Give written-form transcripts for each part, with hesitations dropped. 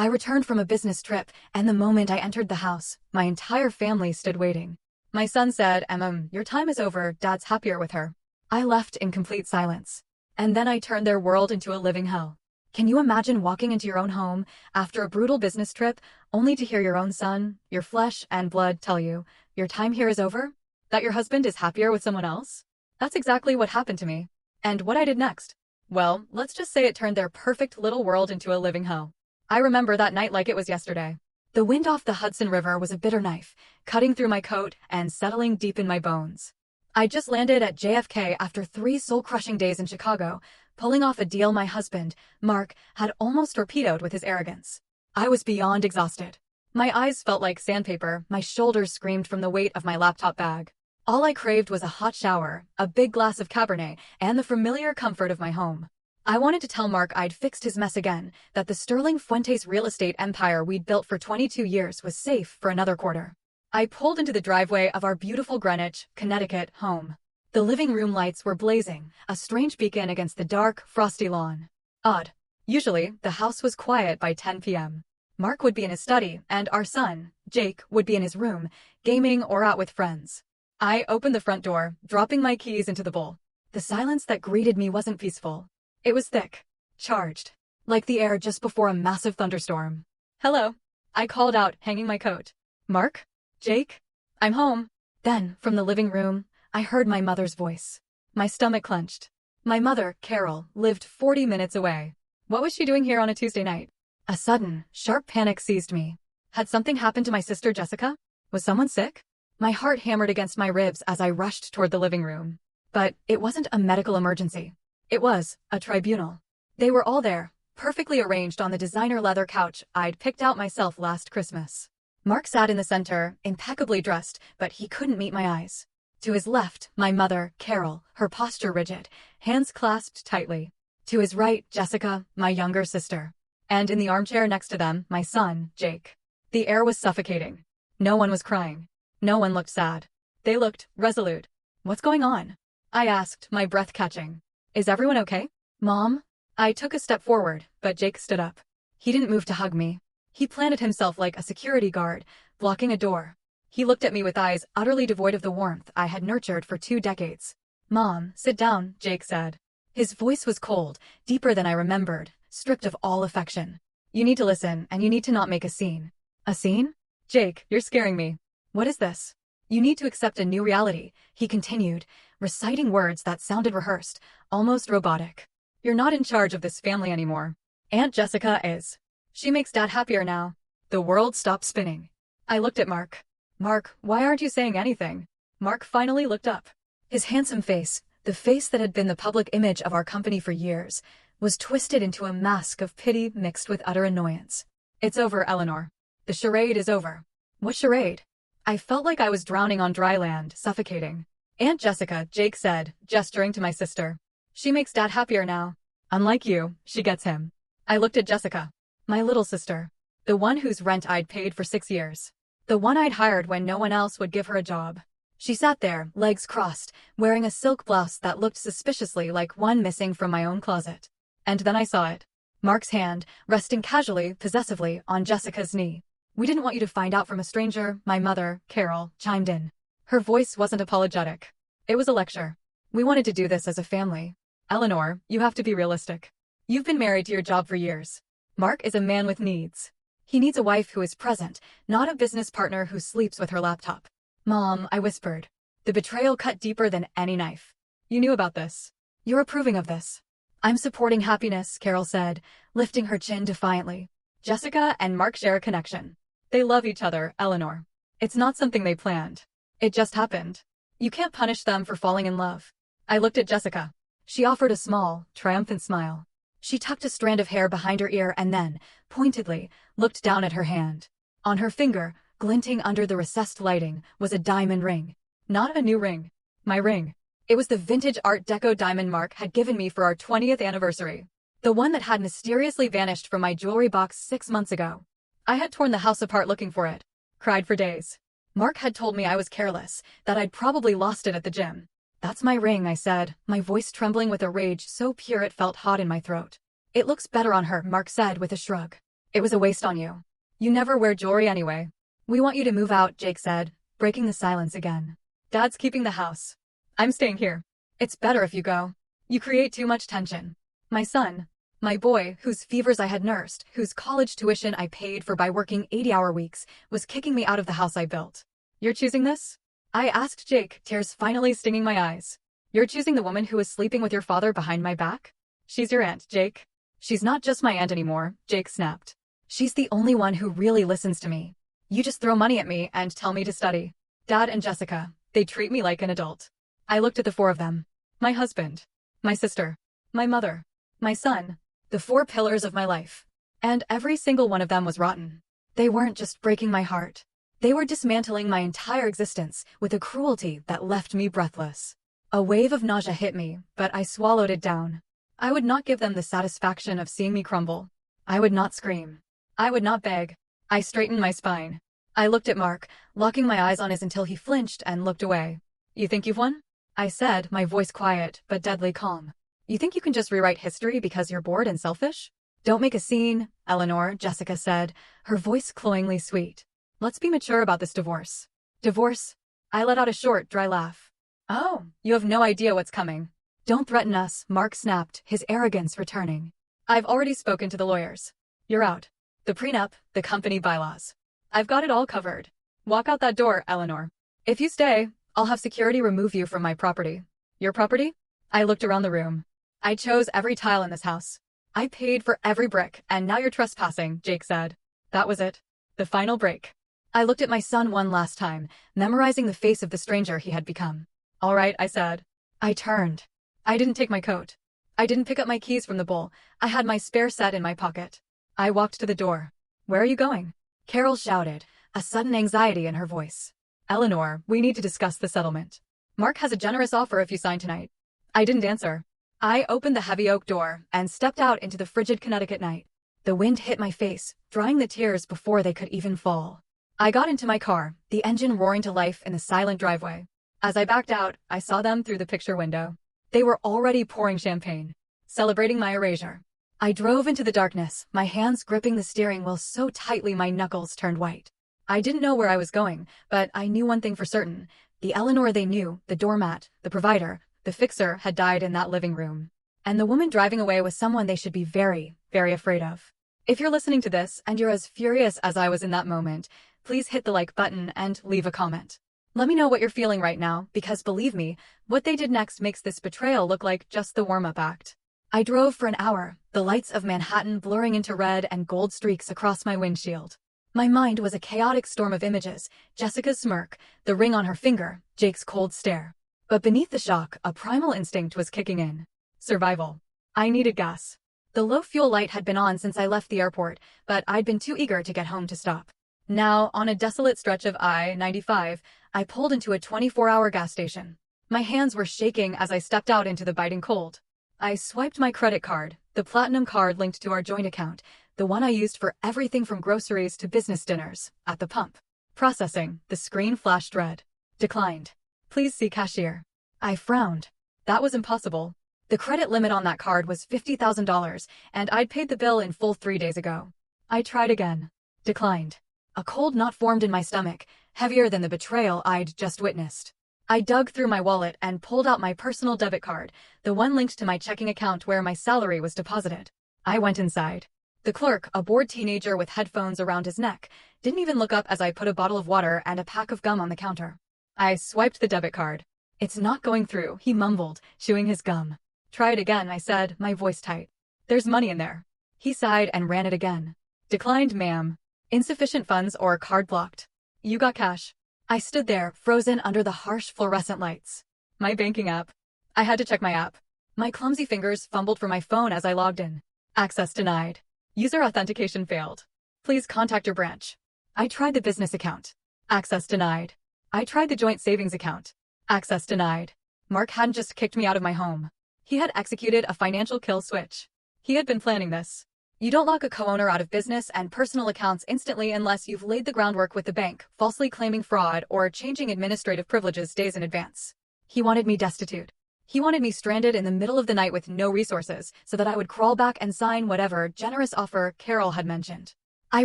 I returned from a business trip, and the moment I entered the house, my entire family stood waiting. My son said, your time is over, Dad's happier with her. I left in complete silence. And then I turned their world into a living hell. Can you imagine walking into your own home after a brutal business trip, only to hear your own son, your flesh and blood, tell you, your time here is over? That your husband is happier with someone else? That's exactly what happened to me. And what I did next? Well, let's just say it turned their perfect little world into a living hell. I remember that night like it was yesterday. The wind off the Hudson River was a bitter knife, cutting through my coat and settling deep in my bones. I just landed at JFK after 3 soul-crushing days in Chicago, pulling off a deal my husband, Mark, had almost torpedoed with his arrogance. I was beyond exhausted. My eyes felt like sandpaper, my shoulders screamed from the weight of my laptop bag. All I craved was a hot shower, a big glass of Cabernet, and the familiar comfort of my home. I wanted to tell Mark I'd fixed his mess again, that the Sterling Fuentes real estate empire we'd built for 22 years was safe for another quarter. I pulled into the driveway of our beautiful Greenwich, Connecticut, home. The living room lights were blazing, a strange beacon against the dark, frosty lawn. Odd. Usually, the house was quiet by 10 p.m. Mark would be in his study, and our son, Jake, would be in his room, gaming or out with friends. I opened the front door, dropping my keys into the bowl. The silence that greeted me wasn't peaceful. It was thick, charged, like the air just before a massive thunderstorm. "Hello," I called out, hanging my coat. "Mark? Jake? I'm home." Then, from the living room, I heard my mother's voice. My stomach clenched. My mother, Carol, lived 40 minutes away. What was she doing here on a Tuesday night? A sudden, sharp panic seized me. Had something happened to my sister Jessica? Was someone sick? My heart hammered against my ribs as I rushed toward the living room. But it wasn't a medical emergency. It was a tribunal. They were all there, perfectly arranged on the designer leather couch I'd picked out myself last Christmas. Mark sat in the center, impeccably dressed, but he couldn't meet my eyes. To his left, my mother, Carol, her posture rigid, hands clasped tightly. To his right, Jessica, my younger sister. And in the armchair next to them, my son, Jake. The air was suffocating. No one was crying. No one looked sad. They looked resolute. "What's going on?" I asked, my breath catching. "Is everyone okay? Mom?" I took a step forward, but Jake stood up. He didn't move to hug me. He planted himself like a security guard, blocking a door. He looked at me with eyes utterly devoid of the warmth I had nurtured for 2 decades. "Mom, sit down," Jake said. His voice was cold, deeper than I remembered, stripped of all affection. "You need to listen, and you need to not make a scene." "A scene? Jake, you're scaring me." "What is this?" "You need to accept a new reality," he continued, reciting words that sounded rehearsed, almost robotic. "You're not in charge of this family anymore. Aunt Jessica is. She makes Dad happier now." The world stopped spinning. I looked at Mark. "Mark, why aren't you saying anything?" Mark finally looked up. His handsome face, the face that had been the public image of our company for years, was twisted into a mask of pity mixed with utter annoyance. "It's over, Eleanor. The charade is over." "What charade?" I felt like I was drowning on dry land, suffocating. "Aunt Jessica," Jake said, gesturing to my sister. "She makes Dad happier now. Unlike you, she gets him." I looked at Jessica. My little sister. The one whose rent I'd paid for 6 years. The one I'd hired when no one else would give her a job. She sat there, legs crossed, wearing a silk blouse that looked suspiciously like one missing from my own closet. And then I saw it. Mark's hand, resting casually, possessively, on Jessica's knee. "We didn't want you to find out from a stranger," my mother, Carol, chimed in. Her voice wasn't apologetic. It was a lecture. "We wanted to do this as a family. Eleanor, you have to be realistic. You've been married to your job for years. Mark is a man with needs. He needs a wife who is present, not a business partner who sleeps with her laptop." "Mom," I whispered. The betrayal cut deeper than any knife. "You knew about this. You're approving of this." "I'm supporting happiness," Carol said, lifting her chin defiantly. "Jessica and Mark share a connection. They love each other, Eleanor. It's not something they planned. It just happened. You can't punish them for falling in love." I looked at Jessica. She offered a small, triumphant smile. She tucked a strand of hair behind her ear and then, pointedly, looked down at her hand. On her finger, glinting under the recessed lighting, was a diamond ring. Not a new ring. My ring. It was the vintage Art Deco diamond Mark had given me for our 20th anniversary. The one that had mysteriously vanished from my jewelry box 6 months ago. I had torn the house apart looking for it. Cried for days. Mark had told me I was careless, that I'd probably lost it at the gym. "That's my ring," I said, my voice trembling with a rage so pure it felt hot in my throat. "It looks better on her," Mark said with a shrug. It was a waste on you. You never wear jewelry anyway. We want you to move out, Jake said, breaking the silence again. Dad's keeping the house. I'm staying here. It's better if you go. You create too much tension. My son, my boy, whose fevers I had nursed, whose college tuition I paid for by working 80-hour weeks, was kicking me out of the house I built. You're choosing this? I asked Jake, tears finally stinging my eyes. You're choosing the woman who was sleeping with your father behind my back? She's your aunt, Jake. She's not just my aunt anymore, Jake snapped. She's the only one who really listens to me. You just throw money at me and tell me to study. Dad and Jessica, they treat me like an adult. I looked at the four of them. My husband, my sister, my mother, my son, the four pillars of my life. And every single one of them was rotten. They weren't just breaking my heart. They were dismantling my entire existence with a cruelty that left me breathless. A wave of nausea hit me, but I swallowed it down. I would not give them the satisfaction of seeing me crumble. I would not scream. I would not beg. I straightened my spine. I looked at Mark, locking my eyes on his until he flinched and looked away. You think you've won? I said, my voice quiet but deadly calm. You think you can just rewrite history because you're bored and selfish? Don't make a scene, Eleanor, Jessica said, her voice cloyingly sweet. Let's be mature about this divorce. Divorce? I let out a short, dry laugh. Oh, you have no idea what's coming. Don't threaten us, Mark snapped, his arrogance returning. I've already spoken to the lawyers. You're out. The prenup, the company bylaws. I've got it all covered. Walk out that door, Eleanor. If you stay, I'll have security remove you from my property. Your property? I looked around the room. I chose every tile in this house. I paid for every brick, and now you're trespassing, Jake said. That was it. The final break. I looked at my son one last time, memorizing the face of the stranger he had become. All right, I said. I turned. I didn't take my coat. I didn't pick up my keys from the bowl. I had my spare set in my pocket. I walked to the door. Where are you going? Carol shouted, a sudden anxiety in her voice. Eleanor, we need to discuss the settlement. Mark has a generous offer if you sign tonight. I didn't answer. I opened the heavy oak door and stepped out into the frigid Connecticut night. The wind hit my face, drying the tears before they could even fall. I got into my car, the engine roaring to life in the silent driveway. As I backed out, I saw them through the picture window. They were already pouring champagne, celebrating my erasure. I drove into the darkness, my hands gripping the steering wheel so tightly my knuckles turned white. I didn't know where I was going, but I knew one thing for certain. The Eleanor they knew, the doormat, the provider, the fixer, had died in that living room. And the woman driving away was someone they should be very, very afraid of. If you're listening to this and you're as furious as I was in that moment, please hit the like button and leave a comment. Let me know what you're feeling right now, because believe me, what they did next makes this betrayal look like just the warm-up act. I drove for an hour, the lights of Manhattan blurring into red and gold streaks across my windshield. My mind was a chaotic storm of images, Jessica's smirk, the ring on her finger, Jake's cold stare. But beneath the shock, a primal instinct was kicking in. Survival. I needed gas. The low fuel light had been on since I left the airport, but I'd been too eager to get home to stop. Now, on a desolate stretch of I-95, I pulled into a 24-hour gas station. My hands were shaking as I stepped out into the biting cold. I swiped my credit card, the platinum card linked to our joint account, the one I used for everything from groceries to business dinners, at the pump. Processing, the screen flashed red. Declined. Please see cashier. I frowned. That was impossible. The credit limit on that card was $50,000, and I'd paid the bill in full 3 days ago. I tried again. Declined. A cold knot formed in my stomach, heavier than the betrayal I'd just witnessed. I dug through my wallet and pulled out my personal debit card, the one linked to my checking account where my salary was deposited. I went inside. The clerk, a bored teenager with headphones around his neck, didn't even look up as I put a bottle of water and a pack of gum on the counter. I swiped the debit card. It's not going through, he mumbled, chewing his gum. Try it again, I said, my voice tight. There's money in there. He sighed and ran it again. Declined, ma'am. Insufficient funds or card blocked. You got cash. I stood there, frozen under the harsh fluorescent lights. My banking app. I had to check my app. My clumsy fingers fumbled for my phone as I logged in. Access denied. User authentication failed. Please contact your branch. I tried the business account. Access denied. I tried the joint savings account. Access denied. Mark hadn't just kicked me out of my home. He had executed a financial kill switch. He had been planning this. You don't lock a co-owner out of business and personal accounts instantly unless you've laid the groundwork with the bank, falsely claiming fraud or changing administrative privileges days in advance. He wanted me destitute. He wanted me stranded in the middle of the night with no resources so that I would crawl back and sign whatever generous offer Carol had mentioned. I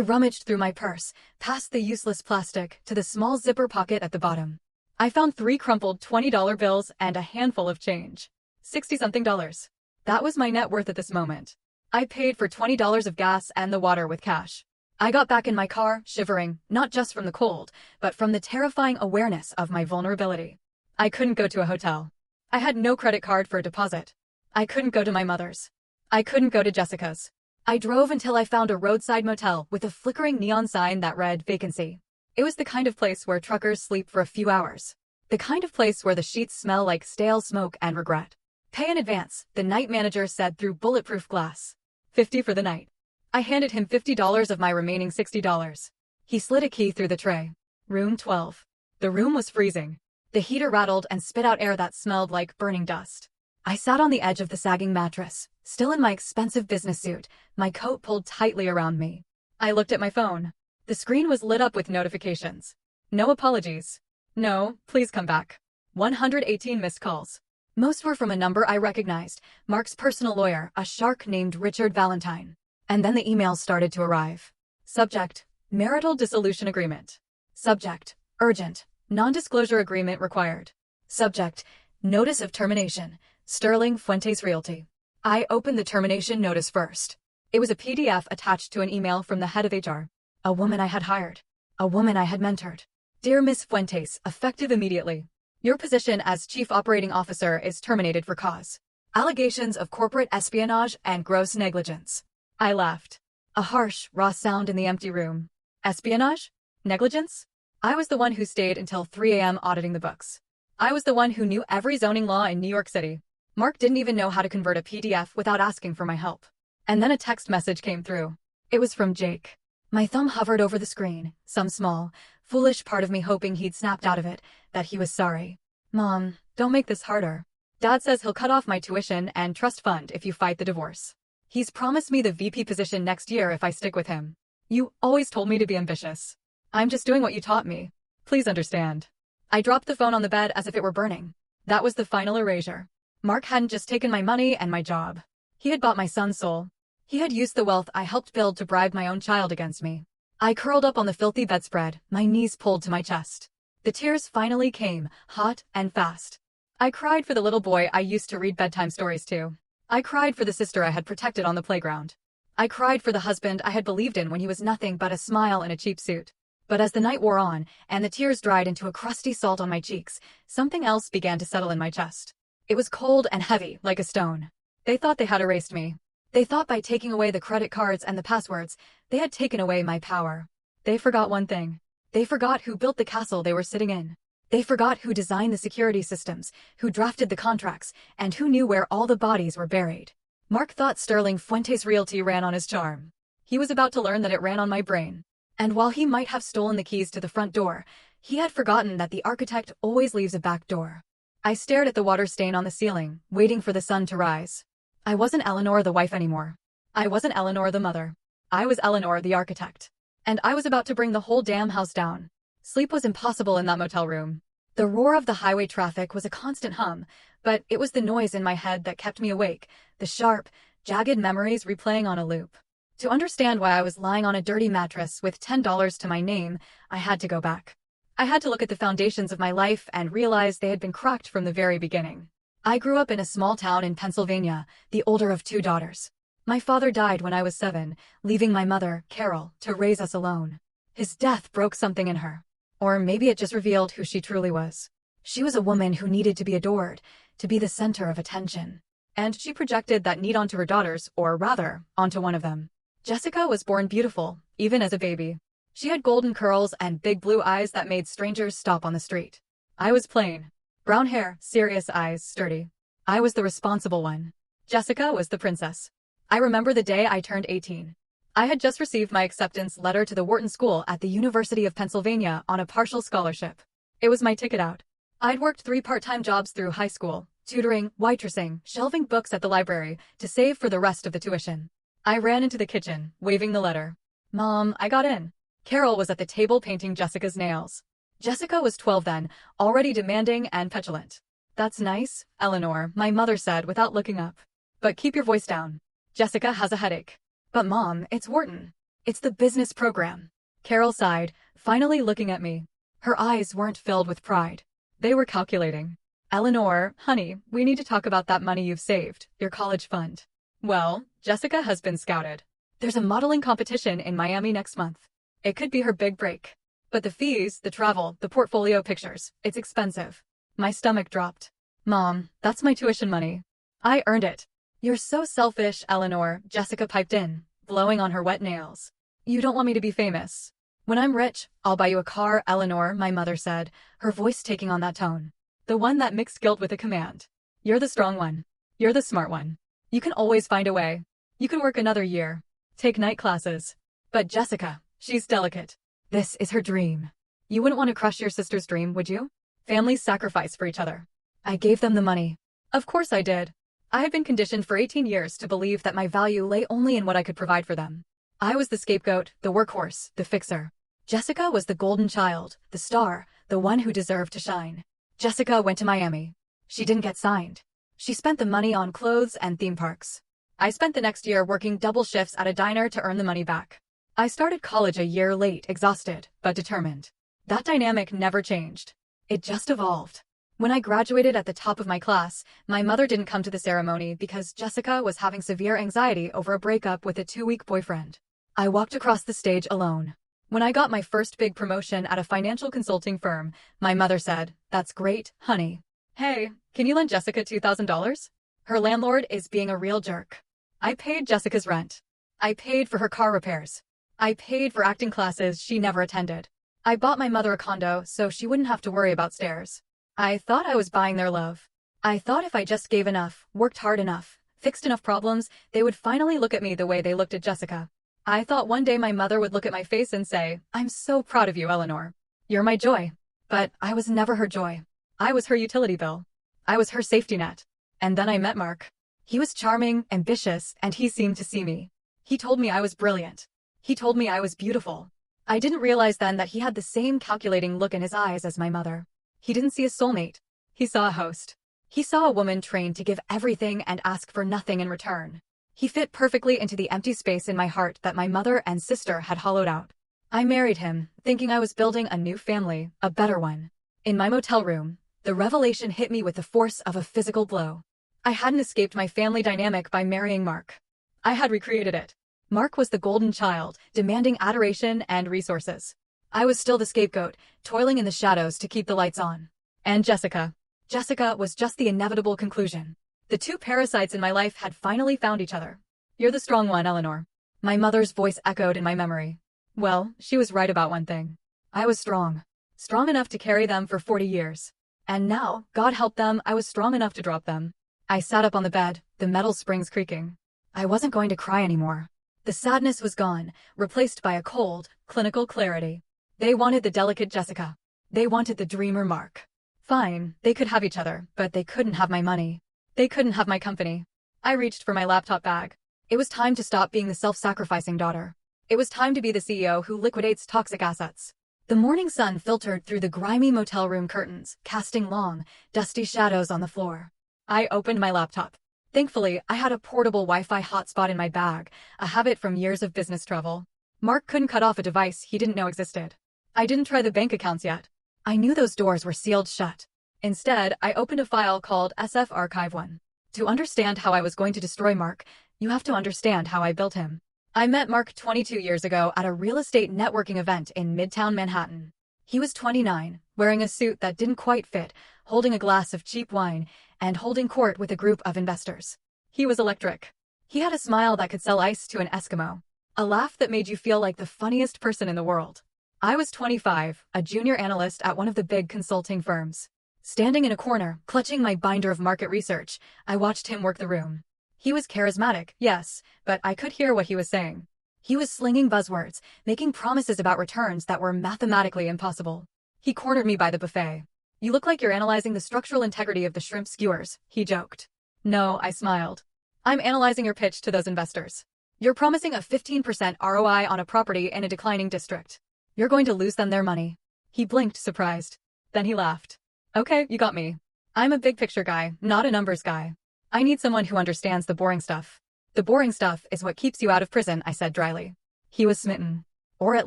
rummaged through my purse, past the useless plastic, to the small zipper pocket at the bottom. I found 3 crumpled $20 bills and a handful of change. 60-something dollars. That was my net worth at this moment. I paid for $20 of gas and the water with cash. I got back in my car, shivering, not just from the cold, but from the terrifying awareness of my vulnerability. I couldn't go to a hotel. I had no credit card for a deposit. I couldn't go to my mother's. I couldn't go to Jessica's. I drove until I found a roadside motel with a flickering neon sign that read vacancy. It was the kind of place where truckers sleep for a few hours. The kind of place where the sheets smell like stale smoke and regret. Pay in advance, the night manager said through bulletproof glass. $50 for the night. I handed him $50 of my remaining $60. He slid a key through the tray. Room 12. The room was freezing. The heater rattled and spit out air that smelled like burning dust. I sat on the edge of the sagging mattress, still in my expensive business suit, my coat pulled tightly around me. I looked at my phone. The screen was lit up with notifications. No apologies. No, please come back. 118 missed calls. Most were from a number I recognized, Mark's personal lawyer, a shark named Richard Valentine. And then the emails started to arrive. Subject: marital dissolution agreement. Subject: urgent, non-disclosure agreement required. Subject: notice of termination. Sterling Fuentes Realty. I opened the termination notice first. It was a PDF attached to an email from the head of HR. A woman I had hired. A woman I had mentored. Dear Miss Fuentes, effective immediately. Your position as Chief Operating Officer is terminated for cause. Allegations of corporate espionage and gross negligence. I laughed. A harsh, raw sound in the empty room. Espionage? Negligence? I was the one who stayed until 3 a.m. auditing the books. I was the one who knew every zoning law in New York City. Mark didn't even know how to convert a PDF without asking for my help. And then a text message came through. It was from Jake. My thumb hovered over the screen, some small, foolish part of me hoping he'd snapped out of it, that he was sorry. Mom, don't make this harder. Dad says he'll cut off my tuition and trust fund if you fight the divorce. He's promised me the VP position next year if I stick with him. You always told me to be ambitious. I'm just doing what you taught me. Please understand. I dropped the phone on the bed as if it were burning. That was the final erasure. Mark hadn't just taken my money and my job. He had bought my son's soul. He had used the wealth I helped build to bribe my own child against me. I curled up on the filthy bedspread, my knees pulled to my chest. The tears finally came, hot and fast. I cried for the little boy I used to read bedtime stories to. I cried for the sister I had protected on the playground. I cried for the husband I had believed in when he was nothing but a smile in a cheap suit. But as the night wore on, and the tears dried into a crusty salt on my cheeks, something else began to settle in my chest. It was cold and heavy, like a stone. They thought they had erased me. They thought by taking away the credit cards and the passwords, they had taken away my power. They forgot one thing. They forgot who built the castle they were sitting in. They forgot who designed the security systems, who drafted the contracts, and who knew where all the bodies were buried. Mark thought Sterling Fuentes Realty ran on his charm. He was about to learn that it ran on my brain. And while he might have stolen the keys to the front door, he had forgotten that the architect always leaves a back door. I stared at the water stain on the ceiling, waiting for the sun to rise. I wasn't Eleanor the wife anymore. I wasn't Eleanor the mother. I was Eleanor the architect. And I was about to bring the whole damn house down. Sleep was impossible in that motel room. The roar of the highway traffic was a constant hum, but it was the noise in my head that kept me awake, the sharp, jagged memories replaying on a loop. To understand why I was lying on a dirty mattress with $10 to my name, I had to go back. I had to look at the foundations of my life and realize they had been cracked from the very beginning. I grew up in a small town in Pennsylvania, the older of 2 daughters. My father died when I was 7, leaving my mother, Carol, to raise us alone. His death broke something in her. Or maybe it just revealed who she truly was. She was a woman who needed to be adored, to be the center of attention. And she projected that need onto her daughters, or rather, onto one of them. Jessica was born beautiful, even as a baby. She had golden curls and big blue eyes that made strangers stop on the street. I was plain. Brown hair, serious eyes, sturdy. I was the responsible one. Jessica was the princess. I remember the day I turned 18. I had just received my acceptance letter to the Wharton School at the University of Pennsylvania on a partial scholarship. It was my ticket out. I'd worked 3 part-time jobs through high school, tutoring, waitressing, shelving books at the library, to save for the rest of the tuition. I ran into the kitchen, waving the letter. Mom, I got in. Carol was at the table painting Jessica's nails. Jessica was 12 then, already demanding and petulant. That's nice, Eleanor, my mother said without looking up. But keep your voice down. Jessica has a headache. But Mom, it's Wharton. It's the business program. Carol sighed, finally looking at me. Her eyes weren't filled with pride. They were calculating. Eleanor, honey, we need to talk about that money you've saved, your college fund. Well, Jessica has been scouted. There's a modeling competition in Miami next month. It could be her big break. But the fees, the travel, the portfolio pictures, it's expensive. My stomach dropped. Mom, that's my tuition money. I earned it. You're so selfish, Eleanor, Jessica piped in, blowing on her wet nails. You don't want me to be famous. When I'm rich, I'll buy you a car, Eleanor, my mother said, her voice taking on that tone. The one that mixed guilt with a command. You're the strong one. You're the smart one. You can always find a way. You can work another year. Take night classes. But Jessica, she's delicate. This is her dream. You wouldn't want to crush your sister's dream, would you? Families sacrifice for each other. I gave them the money. Of course I did. I had been conditioned for 18 years to believe that my value lay only in what I could provide for them. I was the scapegoat, the workhorse, the fixer. Jessica was the golden child, the star, the one who deserved to shine. Jessica went to Miami. She didn't get signed. She spent the money on clothes and theme parks. I spent the next year working double shifts at a diner to earn the money back. I started college a year late, exhausted, but determined. That dynamic never changed. It just evolved. When I graduated at the top of my class, my mother didn't come to the ceremony because Jessica was having severe anxiety over a breakup with a 2-week boyfriend. I walked across the stage alone. When I got my first big promotion at a financial consulting firm, my mother said, "That's great, honey. Hey, can you lend Jessica $2,000? Her landlord is being a real jerk." I paid Jessica's rent. I paid for her car repairs. I paid for acting classes she never attended. I bought my mother a condo so she wouldn't have to worry about stairs. I thought I was buying their love. I thought if I just gave enough, worked hard enough, fixed enough problems, they would finally look at me the way they looked at Jessica. I thought one day my mother would look at my face and say, "I'm so proud of you, Eleanor. You're my joy." But I was never her joy. I was her utility bill. I was her safety net. And then I met Mark. He was charming, ambitious, and he seemed to see me. He told me I was brilliant. He told me I was beautiful. I didn't realize then that he had the same calculating look in his eyes as my mother. He didn't see a soulmate. He saw a host. He saw a woman trained to give everything and ask for nothing in return. He fit perfectly into the empty space in my heart that my mother and sister had hollowed out. I married him, thinking I was building a new family, a better one. In my motel room, the revelation hit me with the force of a physical blow. I hadn't escaped my family dynamic by marrying Mark. I had recreated it. Mark was the golden child, demanding adoration and resources. I was still the scapegoat, toiling in the shadows to keep the lights on. And Jessica. Jessica was just the inevitable conclusion. The two parasites in my life had finally found each other. You're the strong one, Eleanor. My mother's voice echoed in my memory. Well, she was right about one thing. I was strong. Strong enough to carry them for 40 years. And now, God help them, I was strong enough to drop them. I sat up on the bed, the metal springs creaking. I wasn't going to cry anymore. The sadness was gone, replaced by a cold, clinical clarity. They wanted the delicate Jessica. They wanted the dreamer Mark. Fine, they could have each other, but they couldn't have my money. They couldn't have my company. I reached for my laptop bag. It was time to stop being the self-sacrificing daughter. It was time to be the CEO who liquidates toxic assets. The morning sun filtered through the grimy motel room curtains, casting long, dusty shadows on the floor. I opened my laptop. Thankfully, I had a portable Wi-Fi hotspot in my bag, a habit from years of business travel. Mark couldn't cut off a device he didn't know existed. I didn't try the bank accounts yet. I knew those doors were sealed shut. Instead, I opened a file called SF Archive 1. To understand how I was going to destroy Mark, you have to understand how I built him. I met Mark 22 years ago at a real estate networking event in Midtown Manhattan. He was 29, wearing a suit that didn't quite fit, holding a glass of cheap wine, and holding court with a group of investors. He was electric. He had a smile that could sell ice to an Eskimo. A laugh that made you feel like the funniest person in the world. I was 25, a junior analyst at one of the big consulting firms. Standing in a corner, clutching my binder of market research, I watched him work the room. He was charismatic, yes, but I could hear what he was saying. He was slinging buzzwords, making promises about returns that were mathematically impossible. He cornered me by the buffet. "You look like you're analyzing the structural integrity of the shrimp skewers," he joked. "No," I smiled. "I'm analyzing your pitch to those investors. You're promising a 15% ROI on a property in a declining district. You're going to lose them their money." He blinked, surprised. Then he laughed. "Okay, you got me. I'm a big picture guy, not a numbers guy. I need someone who understands the boring stuff." "The boring stuff is what keeps you out of prison," I said dryly. He was smitten. Or at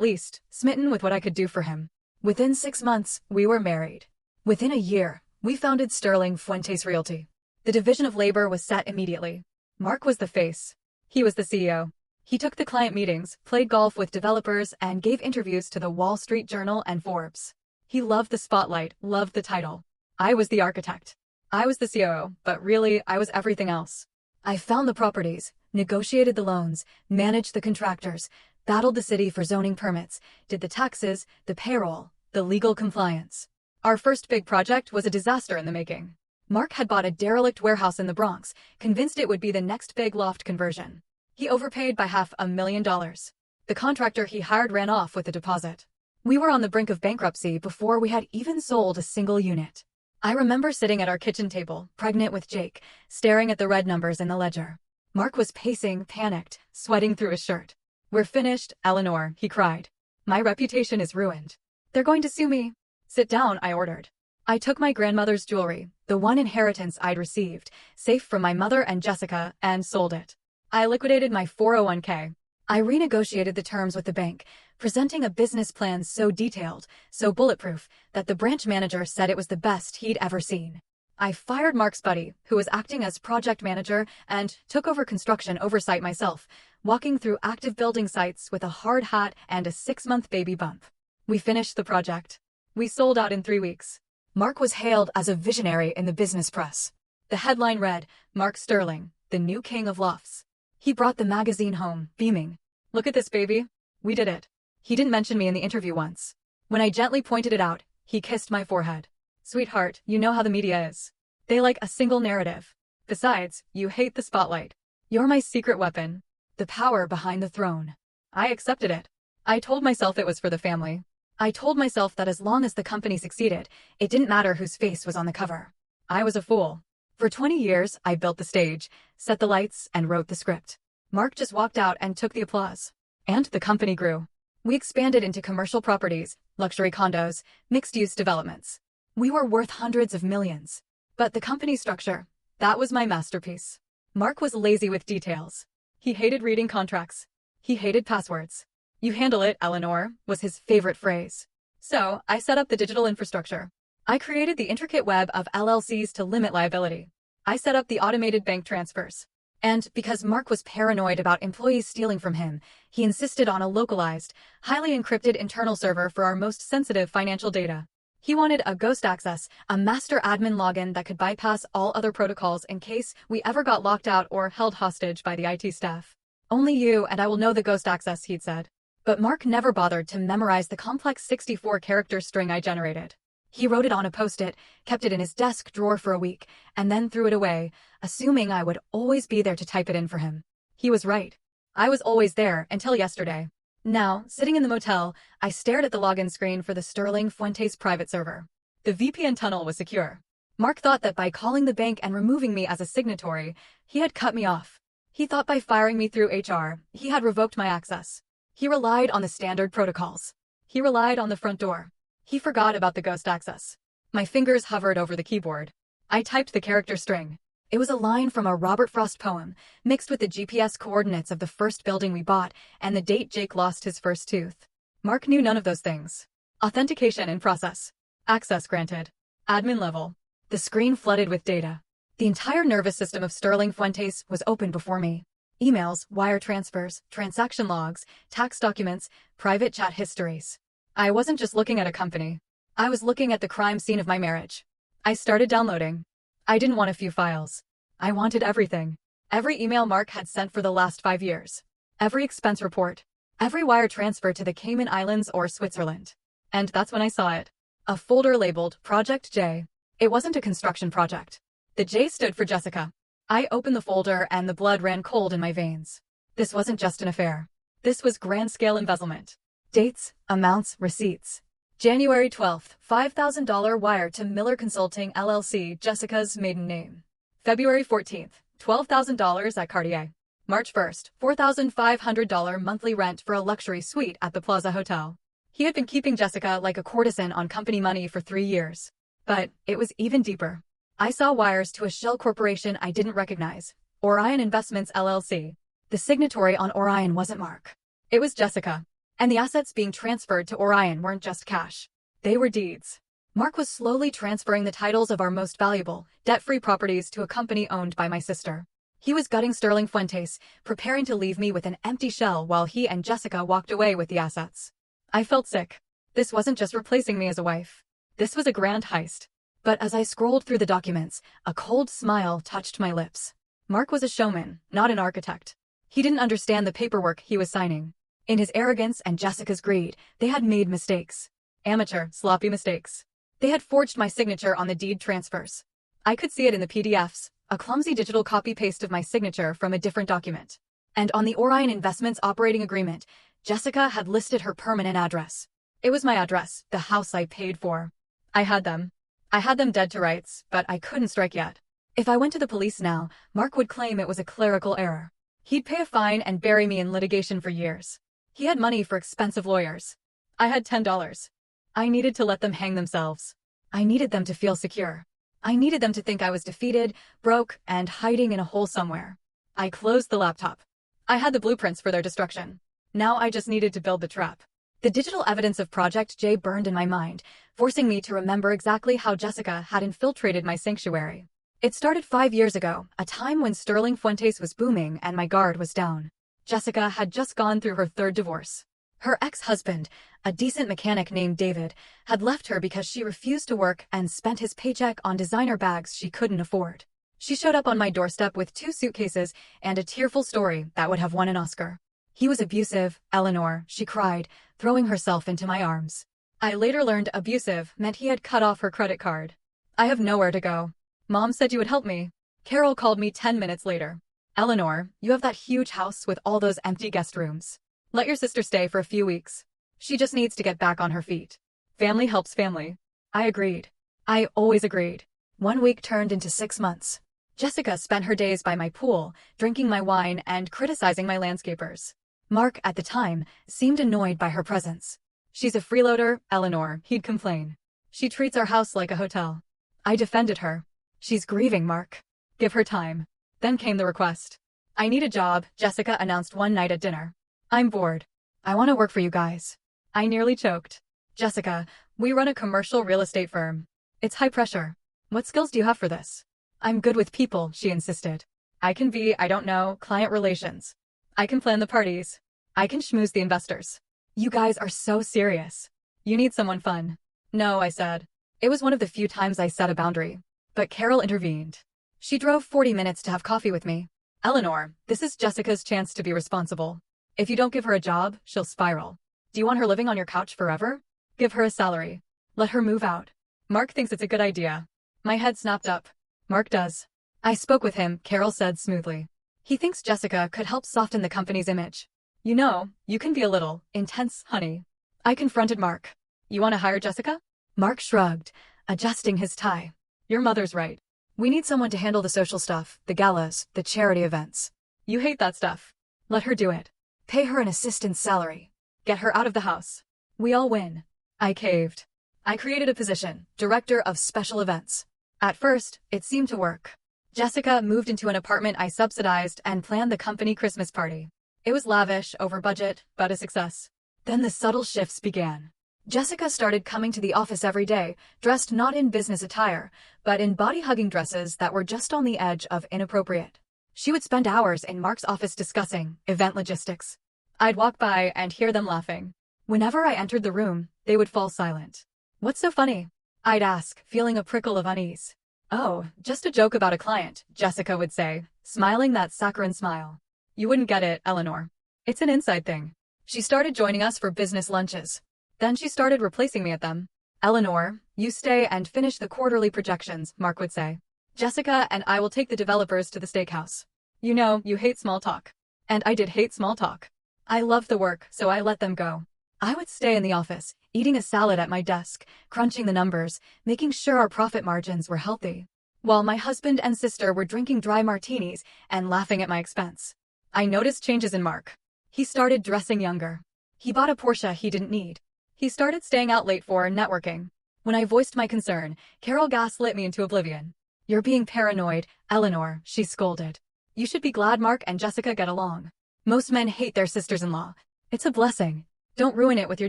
least, smitten with what I could do for him. Within 6 months, we were married. Within a year, we founded Sterling Fuentes Realty. The division of labor was set immediately. Mark was the face. He was the CEO. He took the client meetings, played golf with developers, and gave interviews to the Wall Street Journal and Forbes. He loved the spotlight, loved the title. I was the architect. I was the COO, but really, I was everything else. I found the properties, negotiated the loans, managed the contractors, battled the city for zoning permits, did the taxes, the payroll, the legal compliance. Our first big project was a disaster in the making. Mark had bought a derelict warehouse in the Bronx, convinced it would be the next big loft conversion. He overpaid by $500,000. The contractor he hired ran off with the deposit. We were on the brink of bankruptcy before we had even sold a single unit. I remember sitting at our kitchen table, pregnant with Jake, staring at the red numbers in the ledger. Mark was pacing, panicked, sweating through his shirt. "We're finished, Eleanor," he cried. "My reputation is ruined. They're going to sue me." "Sit down," I ordered. I took my grandmother's jewelry, the one inheritance I'd received, safe from my mother and Jessica, and sold it. I liquidated my 401k. I renegotiated the terms with the bank, presenting a business plan so detailed, so bulletproof, that the branch manager said it was the best he'd ever seen. I fired Mark's buddy, who was acting as project manager, and took over construction oversight myself, walking through active building sites with a hard hat and a 6-month baby bump. We finished the project. We sold out in 3 weeks. Mark was hailed as a visionary in the business press. The headline read, "Mark Sterling, the new king of lofts." He brought the magazine home, beaming. "Look at this, baby. We did it." He didn't mention me in the interview once. When I gently pointed it out, he kissed my forehead. "Sweetheart, you know how the media is. They like a single narrative. Besides, you hate the spotlight. You're my secret weapon. The power behind the throne." I accepted it. I told myself it was for the family. I told myself that as long as the company succeeded, it didn't matter whose face was on the cover. I was a fool. For 20 years, I built the stage, set the lights, and wrote the script. Mark just walked out and took the applause. And the company grew. We expanded into commercial properties, luxury condos, mixed-use developments. We were worth hundreds of millions. But the company structure, that was my masterpiece. Mark was lazy with details. He hated reading contracts. He hated passwords. "You handle it, Eleanor," was his favorite phrase. So, I set up the digital infrastructure. I created the intricate web of LLCs to limit liability. I set up the automated bank transfers. And because Mark was paranoid about employees stealing from him, he insisted on a localized, highly encrypted internal server for our most sensitive financial data. He wanted a ghost access, a master admin login that could bypass all other protocols in case we ever got locked out or held hostage by the IT staff. "Only you and I will know the ghost access," he'd said. But Mark never bothered to memorize the complex 64-character string I generated. He wrote it on a Post-it, kept it in his desk drawer for a week, and then threw it away, assuming I would always be there to type it in for him. He was right. I was always there until yesterday. Now, sitting in the motel, I stared at the login screen for the Sterling Fuentes private server. The VPN tunnel was secure. Mark thought that by calling the bank and removing me as a signatory, he had cut me off. He thought by firing me through HR, he had revoked my access. He relied on the standard protocols. He relied on the front door. He forgot about the ghost access. My fingers hovered over the keyboard. I typed the character string. It was a line from a Robert Frost poem, mixed with the GPS coordinates of the first building we bought and the date Jake lost his first tooth. Mark knew none of those things. Authentication in process. Access granted. Admin level. The screen flooded with data. The entire nervous system of Sterling Fuentes was open before me. Emails, wire transfers, transaction logs, tax documents, private chat histories. I wasn't just looking at a company. I was looking at the crime scene of my marriage. I started downloading. I didn't want a few files. I wanted everything. Every email Mark had sent for the last 5 years. Every expense report. Every wire transfer to the Cayman Islands or Switzerland. And that's when I saw it. A folder labeled Project J. It wasn't a construction project. The J stood for Jessica. I opened the folder and the blood ran cold in my veins. This wasn't just an affair. This was grand-scale embezzlement. Dates, amounts, receipts. January 12th, $5,000 wire to Miller Consulting LLC, Jessica's maiden name. February 14th, $12,000 at Cartier. March 1st, $4,500 monthly rent for a luxury suite at the Plaza Hotel. He had been keeping Jessica like a courtesan on company money for 3 years. But it was even deeper. I saw wires to a shell corporation I didn't recognize, Orion Investments LLC. The signatory on Orion wasn't Mark. It was Jessica. And the assets being transferred to Orion weren't just cash. They were deeds. Mark was slowly transferring the titles of our most valuable, debt-free properties to a company owned by my sister. He was gutting Sterling Fuentes, preparing to leave me with an empty shell while he and Jessica walked away with the assets. I felt sick. This wasn't just replacing me as a wife. This was a grand heist. But as I scrolled through the documents, a cold smile touched my lips. Mark was a showman, not an architect. He didn't understand the paperwork he was signing. In his arrogance and Jessica's greed, they had made mistakes. Amateur, sloppy mistakes. They had forged my signature on the deed transfers. I could see it in the PDFs, a clumsy digital copy-paste of my signature from a different document. And on the Orion Investments operating agreement, Jessica had listed her permanent address. It was my address, the house I paid for. I had them. I had them dead to rights, but I couldn't strike yet. If I went to the police now, Mark would claim it was a clerical error. He'd pay a fine and bury me in litigation for years. He had money for expensive lawyers. I had $10. I needed to let them hang themselves. I needed them to feel secure. I needed them to think I was defeated, broke, and hiding in a hole somewhere. I closed the laptop. I had the blueprints for their destruction. Now I just needed to build the trap. The digital evidence of Project J burned in my mind, forcing me to remember exactly how Jessica had infiltrated my sanctuary. It started 5 years ago, a time when Sterling Fuentes was booming and my guard was down. Jessica had just gone through her third divorce. Her ex-husband, a decent mechanic named David, had left her because she refused to work and spent his paycheck on designer bags she couldn't afford. She showed up on my doorstep with 2 suitcases and a tearful story that would have won an Oscar. He was abusive, Eleanor, she cried, throwing herself into my arms. I later learned abusive meant he had cut off her credit card. I have nowhere to go. Mom said you would help me. Carol called me 10 minutes later. Eleanor, you have that huge house with all those empty guest rooms. Let your sister stay for a few weeks. She just needs to get back on her feet. Family helps family. I agreed. I always agreed. 1 week turned into 6 months. Jessica spent her days by my pool, drinking my wine and criticizing my landscapers. Mark, at the time, seemed annoyed by her presence. She's a freeloader, Eleanor, he'd complain. She treats our house like a hotel. I defended her. She's grieving, Mark. Give her time. Then came the request. I need a job, Jessica announced one night at dinner. I'm bored. I want to work for you guys. I nearly choked. Jessica, we run a commercial real estate firm. It's high pressure. What skills do you have for this? I'm good with people, she insisted. I can be, I don't know, client relations. I can plan the parties. I can schmooze the investors. You guys are so serious. You need someone fun. No, I said. It was one of the few times I set a boundary. But Carol intervened. She drove 40 minutes to have coffee with me. Eleanor, this is Jessica's chance to be responsible. If you don't give her a job, she'll spiral. Do you want her living on your couch forever? Give her a salary. Let her move out. Mark thinks it's a good idea. My head snapped up. Mark does. I spoke with him, Carol said smoothly. He thinks Jessica could help soften the company's image. You know, you can be a little intense, honey. I confronted Mark. You want to hire Jessica? Mark shrugged, adjusting his tie. Your mother's right. We need someone to handle the social stuff, the galas, the charity events. You hate that stuff. Let her do it. Pay her an assistant's salary. Get her out of the house. We all win. I caved. I created a position, Director of Special Events. At first, it seemed to work. Jessica moved into an apartment I subsidized and planned the company Christmas party. It was lavish, over budget, but a success. Then the subtle shifts began. Jessica started coming to the office every day, dressed not in business attire, but in body-hugging dresses that were just on the edge of inappropriate. She would spend hours in Mark's office discussing event logistics. I'd walk by and hear them laughing. Whenever I entered the room, they would fall silent. What's so funny? I'd ask, feeling a prickle of unease. Oh, just a joke about a client, Jessica would say, smiling that saccharine smile. You wouldn't get it, Eleanor. It's an inside thing. She started joining us for business lunches. Then she started replacing me at them. Eleanor, you stay and finish the quarterly projections, Mark would say. Jessica and I will take the developers to the steakhouse. You know, you hate small talk. And I did hate small talk. I loved the work, so I let them go. I would stay in the office, eating a salad at my desk, crunching the numbers, making sure our profit margins were healthy, while my husband and sister were drinking dry martinis and laughing at my expense. I noticed changes in Mark. He started dressing younger. He bought a Porsche he didn't need. He started staying out late for networking. When I voiced my concern, Carol gaslit me into oblivion. You're being paranoid, Eleanor, she scolded. You should be glad Mark and Jessica get along. Most men hate their sisters-in-law. It's a blessing. Don't ruin it with your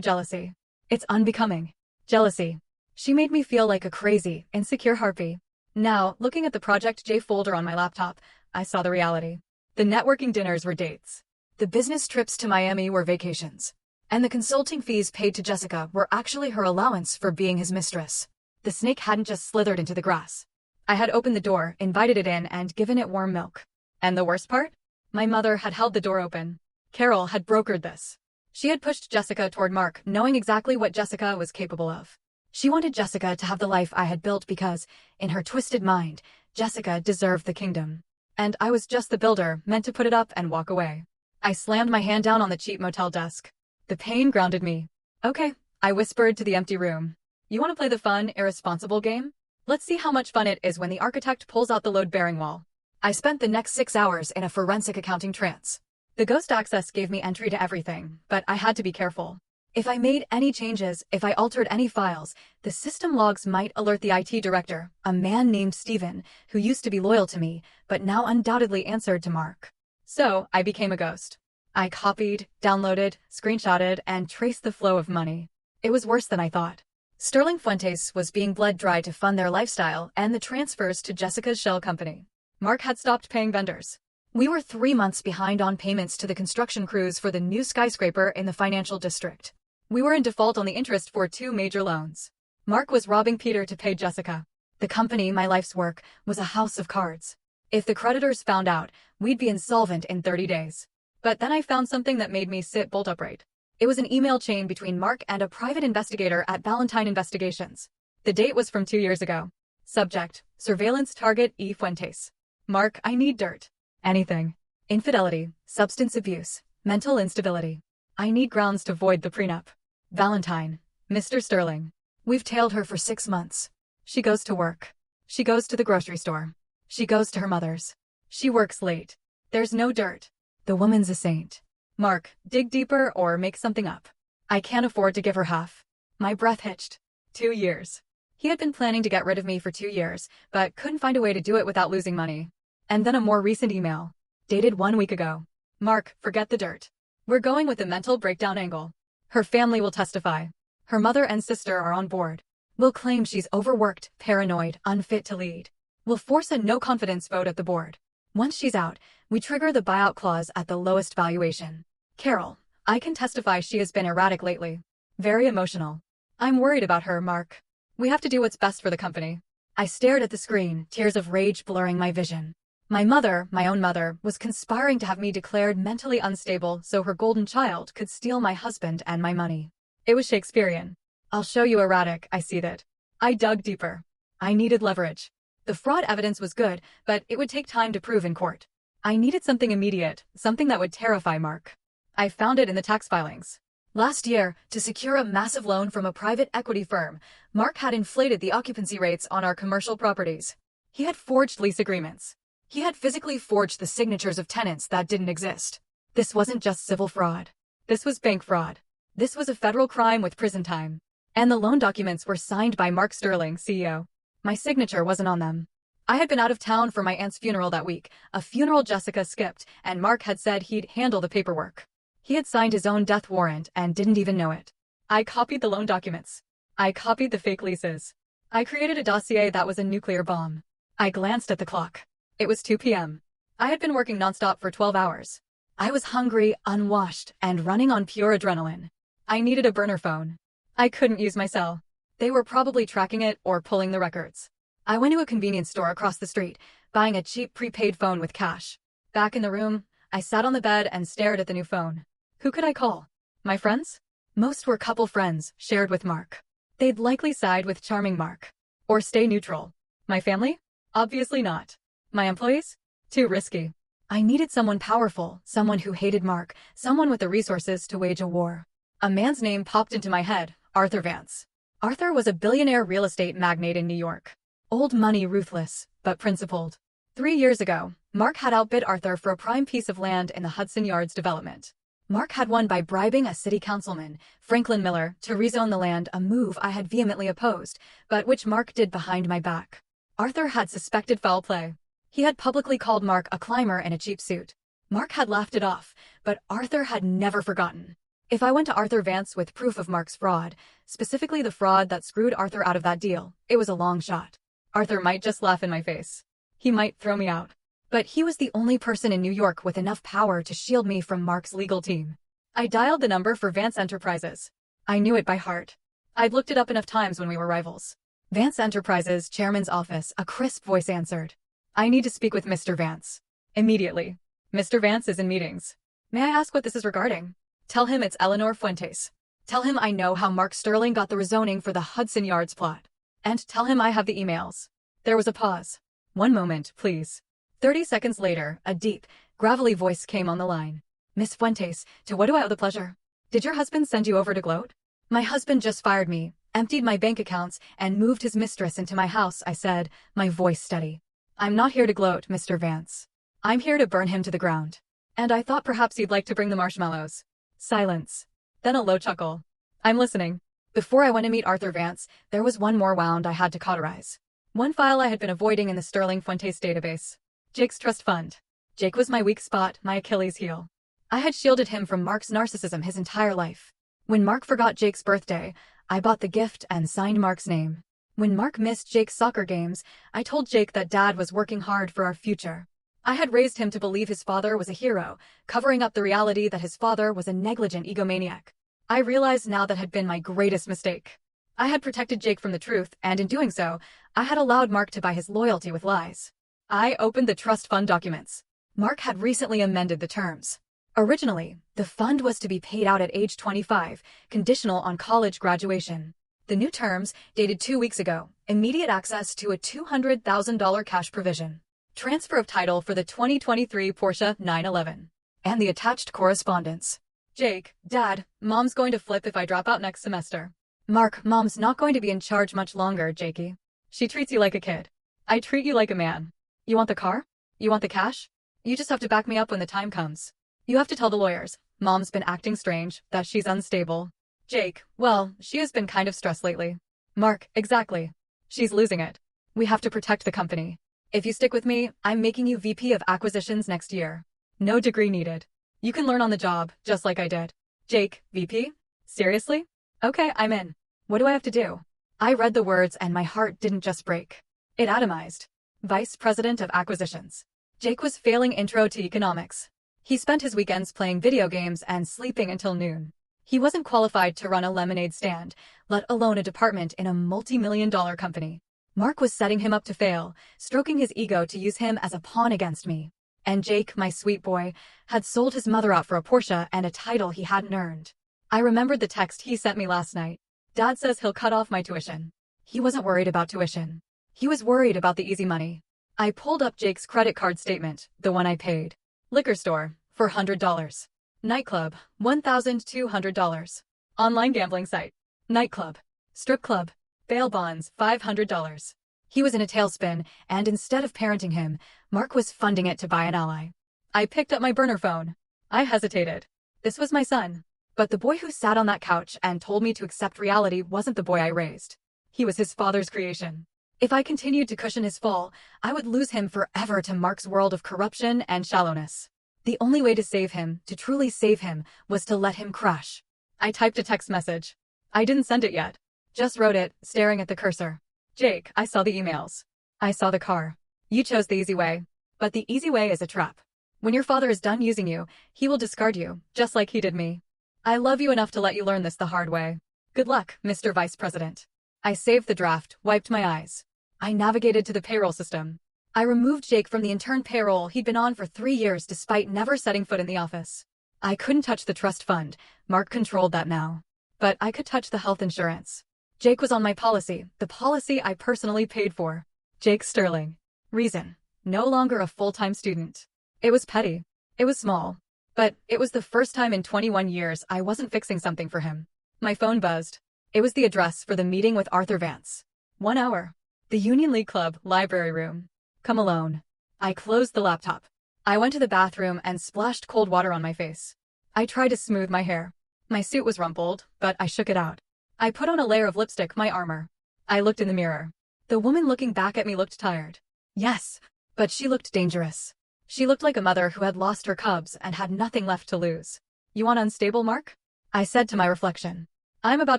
jealousy. It's unbecoming. Jealousy. She made me feel like a crazy, insecure harpy. Now, looking at the Project J folder on my laptop, I saw the reality. The networking dinners were dates. The business trips to Miami were vacations. And the consulting fees paid to Jessica were actually her allowance for being his mistress. The snake hadn't just slithered into the grass. I had opened the door, invited it in, and given it warm milk. And the worst part? My mother had held the door open. Carol had brokered this. She had pushed Jessica toward Mark, knowing exactly what Jessica was capable of. She wanted Jessica to have the life I had built because, in her twisted mind, Jessica deserved the kingdom. And I was just the builder, meant to put it up and walk away. I slammed my hand down on the cheap motel desk. The pain grounded me. Okay, I whispered to the empty room. You want to play the fun, irresponsible game? Let's see how much fun it is when the architect pulls out the load-bearing wall. I spent the next 6 hours in a forensic accounting trance. The ghost access gave me entry to everything, but I had to be careful. If I made any changes, if I altered any files, the system logs might alert the IT director, a man named Steven, who used to be loyal to me, but now undoubtedly answered to Mark. So, I became a ghost. I copied, downloaded, screenshotted, and traced the flow of money. It was worse than I thought. Sterling Fuentes was being bled dry to fund their lifestyle and the transfers to Jessica's shell company. Mark had stopped paying vendors. We were 3 months behind on payments to the construction crews for the new skyscraper in the financial district. We were in default on the interest for 2 major loans. Mark was robbing Peter to pay Jessica. The company, my life's work, was a house of cards. If the creditors found out, we'd be insolvent in 30 days. But then I found something that made me sit bolt upright. It was an email chain between Mark and a private investigator at Valentine Investigations. The date was from 2 years ago. Subject: Surveillance Target E. Fuentes. Mark, I need dirt. Anything. Infidelity, substance abuse, mental instability. I need grounds to void the prenup. Valentine. Mr. Sterling. We've tailed her for 6 months. She goes to work. She goes to the grocery store. She goes to her mother's. She works late. There's no dirt. The woman's a saint. Mark, dig deeper or make something up. I can't afford to give her half. My breath hitched. 2 years. He had been planning to get rid of me for 2 years, but couldn't find a way to do it without losing money. And then a more recent email, dated 1 week ago. Mark, forget the dirt. We're going with the mental breakdown angle. Her family will testify. Her mother and sister are on board. We'll claim she's overworked, paranoid, unfit to lead. We'll force a no-confidence vote at the board. Once she's out, we trigger the buyout clause at the lowest valuation. Carol, I can testify she has been erratic lately. Very emotional. I'm worried about her, Mark. We have to do what's best for the company. I stared at the screen, tears of rage blurring my vision. My mother, my own mother, was conspiring to have me declared mentally unstable so her golden child could steal my husband and my money. It was Shakespearean. I'll show you erratic, I see that. I dug deeper. I needed leverage. The fraud evidence was good, but it would take time to prove in court. I needed something immediate, something that would terrify Mark. I found it in the tax filings. Last year, to secure a massive loan from a private equity firm, Mark had inflated the occupancy rates on our commercial properties. He had forged lease agreements. He had physically forged the signatures of tenants that didn't exist. This wasn't just civil fraud. This was bank fraud. This was a federal crime with prison time. And the loan documents were signed by Mark Sterling, CEO. My signature wasn't on them. I had been out of town for my aunt's funeral that week, a funeral Jessica skipped, and Mark had said he'd handle the paperwork. He had signed his own death warrant and didn't even know it. I copied the loan documents. I copied the fake leases. I created a dossier that was a nuclear bomb. I glanced at the clock. It was 2 p.m. I had been working nonstop for 12 hours. I was hungry, unwashed, and running on pure adrenaline. I needed a burner phone. I couldn't use my cell. They were probably tracking it or pulling the records. I went to a convenience store across the street, buying a cheap prepaid phone with cash. Back in the room, I sat on the bed and stared at the new phone. Who could I call? My friends? Most were couple friends, shared with Mark. They'd likely side with charming Mark. Or stay neutral. My family? Obviously not. My employees? Too risky. I needed someone powerful, someone who hated Mark, someone with the resources to wage a war. A man's name popped into my head, Arthur Vance. Arthur was a billionaire real estate magnate in New York. Old money ruthless, but principled. 3 years ago, Mark had outbid Arthur for a prime piece of land in the Hudson Yards development. Mark had won by bribing a city councilman, Franklin Miller, to rezone the land, a move I had vehemently opposed, but which Mark did behind my back. Arthur had suspected foul play. He had publicly called Mark a climber in a cheap suit. Mark had laughed it off, but Arthur had never forgotten. If I went to Arthur Vance with proof of Mark's fraud, specifically the fraud that screwed Arthur out of that deal, it was a long shot. Arthur might just laugh in my face. He might throw me out. But he was the only person in New York with enough power to shield me from Mark's legal team. I dialed the number for Vance Enterprises. I knew it by heart. I'd looked it up enough times when we were rivals. Vance Enterprises, chairman's office, a crisp voice answered. I need to speak with Mr. Vance. Immediately. Mr. Vance is in meetings. May I ask what this is regarding? Tell him it's Eleanor Fuentes. Tell him I know how Mark Sterling got the rezoning for the Hudson Yards plot. And tell him I have the emails. There was a pause. 1 moment, please. 30 seconds later, a deep, gravelly voice came on the line. Miss Fuentes, to what do I owe the pleasure? Did your husband send you over to gloat? My husband just fired me, emptied my bank accounts, and moved his mistress into my house, I said, my voice steady. I'm not here to gloat, Mr. Vance. I'm here to burn him to the ground. And I thought perhaps you'd like to bring the marshmallows. Silence. Then a low chuckle. I'm listening. Before I went to meet Arthur Vance, there was one more wound I had to cauterize. One file I had been avoiding in the Sterling Fuentes database. Jake's trust fund. Jake was my weak spot, my Achilles heel. I had shielded him from Mark's narcissism his entire life. When Mark forgot Jake's birthday, I bought the gift and signed Mark's name. When Mark missed Jake's soccer games, I told Jake that Dad was working hard for our future. I had raised him to believe his father was a hero, covering up the reality that his father was a negligent egomaniac. I realized now that had been my greatest mistake. I had protected Jake from the truth, and in doing so, I had allowed Mark to buy his loyalty with lies. I opened the trust fund documents. Mark had recently amended the terms. Originally, the fund was to be paid out at age 25, conditional on college graduation. The new terms, dated 2 weeks ago, immediate access to a $200,000 cash provision. Transfer of title for the 2023 Porsche 911. And the attached correspondence. Jake, Dad, Mom's going to flip if I drop out next semester. Mark, Mom's not going to be in charge much longer, Jakey. She treats you like a kid. I treat you like a man. You want the car? You want the cash? You just have to back me up when the time comes. You have to tell the lawyers. Mom's been acting strange, that she's unstable. Jake, well, she has been kind of stressed lately. Mark, exactly. She's losing it. We have to protect the company. If you stick with me, I'm making you VP of Acquisitions next year. No degree needed. You can learn on the job, just like I did. Jake, VP? Seriously? Okay, I'm in. What do I have to do? I read the words and my heart didn't just break. It atomized. Vice President of Acquisitions. Jake was failing intro to economics. He spent his weekends playing video games and sleeping until noon. He wasn't qualified to run a lemonade stand, let alone a department in a multi-million-dollar company. Mark was setting him up to fail, stroking his ego to use him as a pawn against me. And Jake, my sweet boy, had sold his mother out for a Porsche and a title he hadn't earned. I remembered the text he sent me last night. Dad says he'll cut off my tuition. He wasn't worried about tuition. He was worried about the easy money. I pulled up Jake's credit card statement, the one I paid. Liquor store, $400. Nightclub, $1,200. Online gambling site. Nightclub. Strip club. Bail bonds, $500. He was in a tailspin, and instead of parenting him, Mark was funding it to buy an ally. I picked up my burner phone. I hesitated. This was my son. But the boy who sat on that couch and told me to accept reality wasn't the boy I raised. He was his father's creation. If I continued to cushion his fall, I would lose him forever to Mark's world of corruption and shallowness. The only way to save him, to truly save him, was to let him crash. I typed a text message. I didn't send it yet. Just wrote it, staring at the cursor. Jake, I saw the emails. I saw the car. You chose the easy way. But the easy way is a trap. When your father is done using you, he will discard you, just like he did me. I love you enough to let you learn this the hard way. Good luck, Mr. Vice President. I saved the draft, wiped my eyes. I navigated to the payroll system. I removed Jake from the intern payroll he'd been on for 3 years despite never setting foot in the office. I couldn't touch the trust fund. Mark controlled that now. But I could touch the health insurance. Jake was on my policy, the policy I personally paid for. Jake Sterling. Reason. No longer a full-time student. It was petty. It was small. But it was the first time in 21 years I wasn't fixing something for him. My phone buzzed. It was the address for the meeting with Arthur Vance. 1 hour. The Union League Club, library room. Come alone. I closed the laptop. I went to the bathroom and splashed cold water on my face. I tried to smooth my hair. My suit was rumpled, but I shook it out. I put on a layer of lipstick, my armor. I looked in the mirror. The woman looking back at me looked tired. Yes, but she looked dangerous. She looked like a mother who had lost her cubs and had nothing left to lose. You want unstable, Mark? I said to my reflection. I'm about